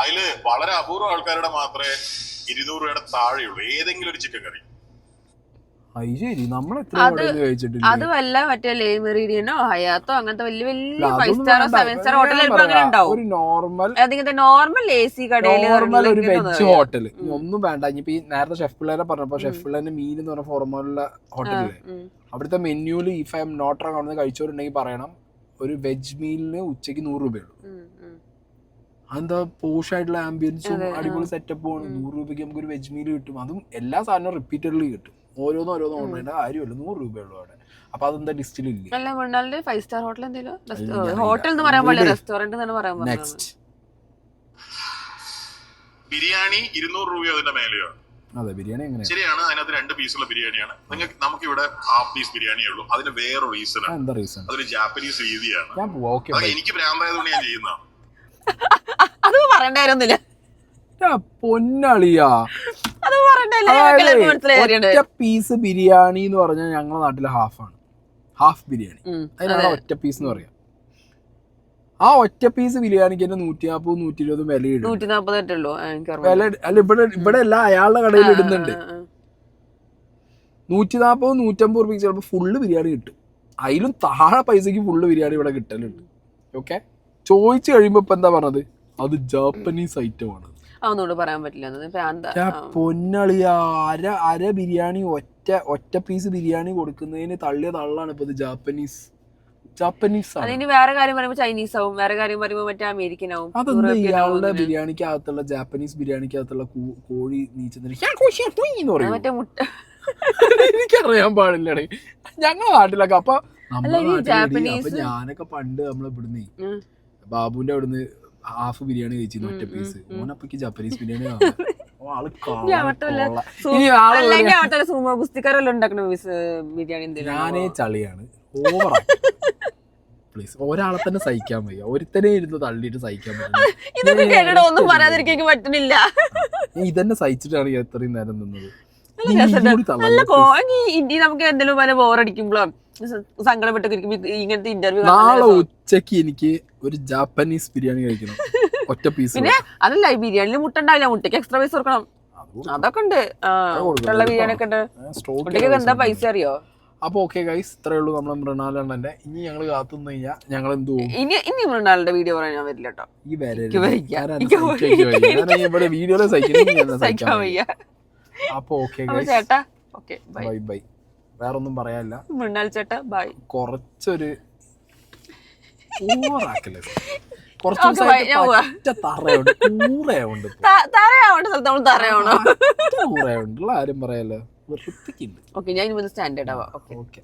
അതില് വളരെ അപൂർവ ആൾക്കാരുടെ മാത്രമേ 200 രൂപയുടെ താഴെയുള്ളൂ ഏതെങ്കിലും ഒരു ചിക്കൻ കറി. അത് വല്ല മറ്റേ ലേ മെറീഡിയനോ ഹയാത്തോ അങ്ങനത്തെ വലിയ വലിയ 5 സ്റ്റാറോ 7 സ്റ്റാർ ഹോട്ടലിൽ അങ്ങനെ ഉണ്ടാവും. ഒരു നോർമൽ AC കടയിൽ ഒരു വെജ് ഹോട്ടൽ ഒന്നും വേണ്ട. ഇനിയിപ്പോ ഈ നേരത്തെ ഷെഫ് പിള്ളേരെ പറഞ്ഞപ്പോ ഷെഫ് പിള്ളേന്റെ മീൻ എന്ന് പറഞ്ഞ ഫോർമുല ഹോട്ടലിലെ അവിടുത്തെ മെന്യൂല് if I'm not wrong അവിടുന്ന് കഴിച്ചവരുണ്ടെങ്കിൽ പറയണം, ഒരു വെജ് മീലിന് ഉച്ചയ്ക്ക് 100 രൂപയുള്ളൂ. അതെന്താ പോഷായിട്ടുള്ള ആംബിയൻസും അടിപൊളി സെറ്റപ്പും ആണ്. 100 രൂപയ്ക്ക് നമുക്ക് ഒരു വെജ് മീൽ കിട്ടും. അതും എല്ലാ സാധനവും റിപ്പീറ്റഡ്ലി കിട്ടും. ഓരോന്നും ഓർഡർ ചെയ്യേണ്ട കാര്യമല്ല, 100 രൂപയുള്ളൂ അവിടെ. അപ്പൊ അതെന്താ ലിസ്റ്റിലില്ല. 5 സ്റ്റാർ ഹോട്ടൽ എന്തെങ്കിലും ഹോട്ടൽ എന്ന് പറയാൻ പോലെ റെസ്റ്റോറന്റ് എന്ന് പറയാൻ പോലെ. നെക്സ്റ്റ് ബിരിയാണി 200 രൂപ അതിന്റെ മേലെയാണ്. അതെ, ബിരിയാണി എങ്ങനെ ശരിയാണ്. അതിനകത്ത് 2 പീസുള്ള ബിരിയാണിയാണ്. നമുക്ക് ഇവിടെ ഹാഫ് പീസ് ബിരിയാണിയേ ഉള്ളൂ. അതിന് വേറെ റീസൺ ആണ്. എന്താ റീസൺ? അതൊരു ജാപ്പനീസ് രീതിയാണ്. എനിക്ക് ഭ്രാന്തായതുകൊണ്ട് ഞാൻ ചെയ്യുന്നതാണ്. അത് പറയണ്ടായിരുന്നില്ല പൊന്നളിയാ. ഒറ്റ പീസ് ബിരിയാണി എന്ന് പറഞ്ഞാൽ ഞങ്ങളുടെ നാട്ടിലെ ഹാഫാണ്. ഹാഫ് ബിരിയാണി അതിനാണ് ഒറ്റ പീസ് എന്ന് പറയാം. ആ ഒറ്റ പീസ് ബിരിയാണിക്ക് തന്നെ 140-120 വില ഇടും. 140 വില അല്ല, ഇവിടെ എല്ലാം അയാളുടെ കടയിൽ ഇടുന്നുണ്ട്. 140-150 രൂപയ്ക്ക് ചിലപ്പോൾ ഫുള്ള് ബിരിയാണി കിട്ടും. അതിലും താഴെ പൈസക്ക് ഫുള്ള് ബിരിയാണി ഇവിടെ കിട്ടലുണ്ട്. ഓക്കെ, ചോദിച്ചു കഴിയുമ്പോ ഇപ്പൊ എന്താ പറഞ്ഞത്? അത് ജാപ്പനീസ് ഐറ്റം ആണ്. അതൊന്നുകൂടെ പറയാൻ പറ്റില്ല. പൊന്നളിയ അര ബിരിയാണി ഒറ്റ പീസ് ബിരിയാണി കൊടുക്കുന്നതിന് തള്ളിയ തള്ളാണ് ഇപ്പൊ ഇത്. ജാപ്പനീസ് ആണ്. അതിന് വേറെ കാര്യം പറയുമ്പോ ചൈനീസ് ആവും, വേറെ കാര്യം പറയുമ്പോ മറ്റേ അമേരിക്കൻ ആവും. അതെന്താ ഇയാളുടെ ബിരിയാണിക്കകത്തുള്ള ജാപ്പനീസ് ബിരിയാണിക്കകത്തുള്ള കോഴി നീച്ചെന്ന് മറ്റേ മുട്ട എനിക്കറിയാൻ പാടില്ലേ ഞങ്ങളെ നാട്ടിലൊക്കെ. അപ്പൊ ജാപ്പനീസ് ഞാനൊക്കെ പണ്ട് നമ്മളിവിടുന്ന് ബാബുവിന്റെ അവിടുന്ന് ഹാഫ് ബിരിയാണി കഴിച്ചിരുന്നു ഒറ്റ പീസ്. ഓനപ്പൊക്ക് ജാപ്പനീസ് ബിരിയാണി ഞാനേ ചളിയാണ്. ഓവറ പ്ലീസ്. ഒരാളെ തന്നെ സഹിക്കാൻ വയ്യ, ഒരുത്തനെ ഇരുന്ന് തള്ളിയിട്ട് സഹിക്കാൻ പറ്റില്ല. ഒന്നും പറയാതിരിക്കാൻ പറ്റുന്നില്ല. ഇതന്നെ സഹിച്ചിട്ടാണ് എത്രയും നേരം നിന്നത്. നമുക്ക് എന്തെങ്കിലും പോലെ ബോറടിക്കുമ്പോഴോ സങ്കടപ്പെട്ടൊക്കെ ഇങ്ങനത്തെ ഇന്റർവ്യൂ നാളെ ഉച്ചക്ക് എനിക്ക് ഒരു ജാപ്പനീസ് ബിരിയാണി കഴിക്കണം ഒറ്റ പീസ്. പിന്നെ അതല്ല, ഈ ബിരിയാണിയിൽ മുട്ട ഉണ്ടാവില്ല, മുട്ടയ്ക്ക് എക്സ്ട്രാ പൈസ കൊടുക്കണം. അതൊക്കെ ഉണ്ട്. മുട്ടുള്ള ബിരിയാണി ഒക്കെ ഉണ്ട്. മുട്ടയ്ക്ക് എന്താ പൈസ അറിയോ? അപ്പൊ ഓക്കെ ഗൈസ്, ഇത്രേ ഉള്ളൂ നമ്മളെ മൃണാലണ്ണന്റെ. ഇനി ഞങ്ങൾ കാത്തുനിന്ന് കഴിഞ്ഞാൽ ഞങ്ങൾ എന്ത് പോകും? ഇനി മൃണാലിന്റെ വീഡിയോ പറയാൻ ഞാൻ വരില്ല കേട്ടോ. ഈ ഇവിടെ വീഡിയോയിലെ സഹിക്കാൻ വയ്യ. അപ്പൊ ഓക്കെ ഗൈസ്, ചേട്ടാ ഓക്കെ ബൈ ബൈ. വേറൊന്നും പറയാനില്ല. മൃണാൽ ചേട്ടാ ബൈ. കുറച്ചൊരു ഓവറാക്കല്ലേ, കുറച്ച് തറയുണ്ട്, കൂറയുണ്ട്, തറയാവണ്ട സ്ഥലത്ത് നമ്മൾ തറയാവണോ? കൂറയുണ്ട്, ആരും പറയാലോ. ഓക്കെ, ഞാൻ ഇനി സ്റ്റാൻഡേർഡ് ആവാം. ഓക്കെ.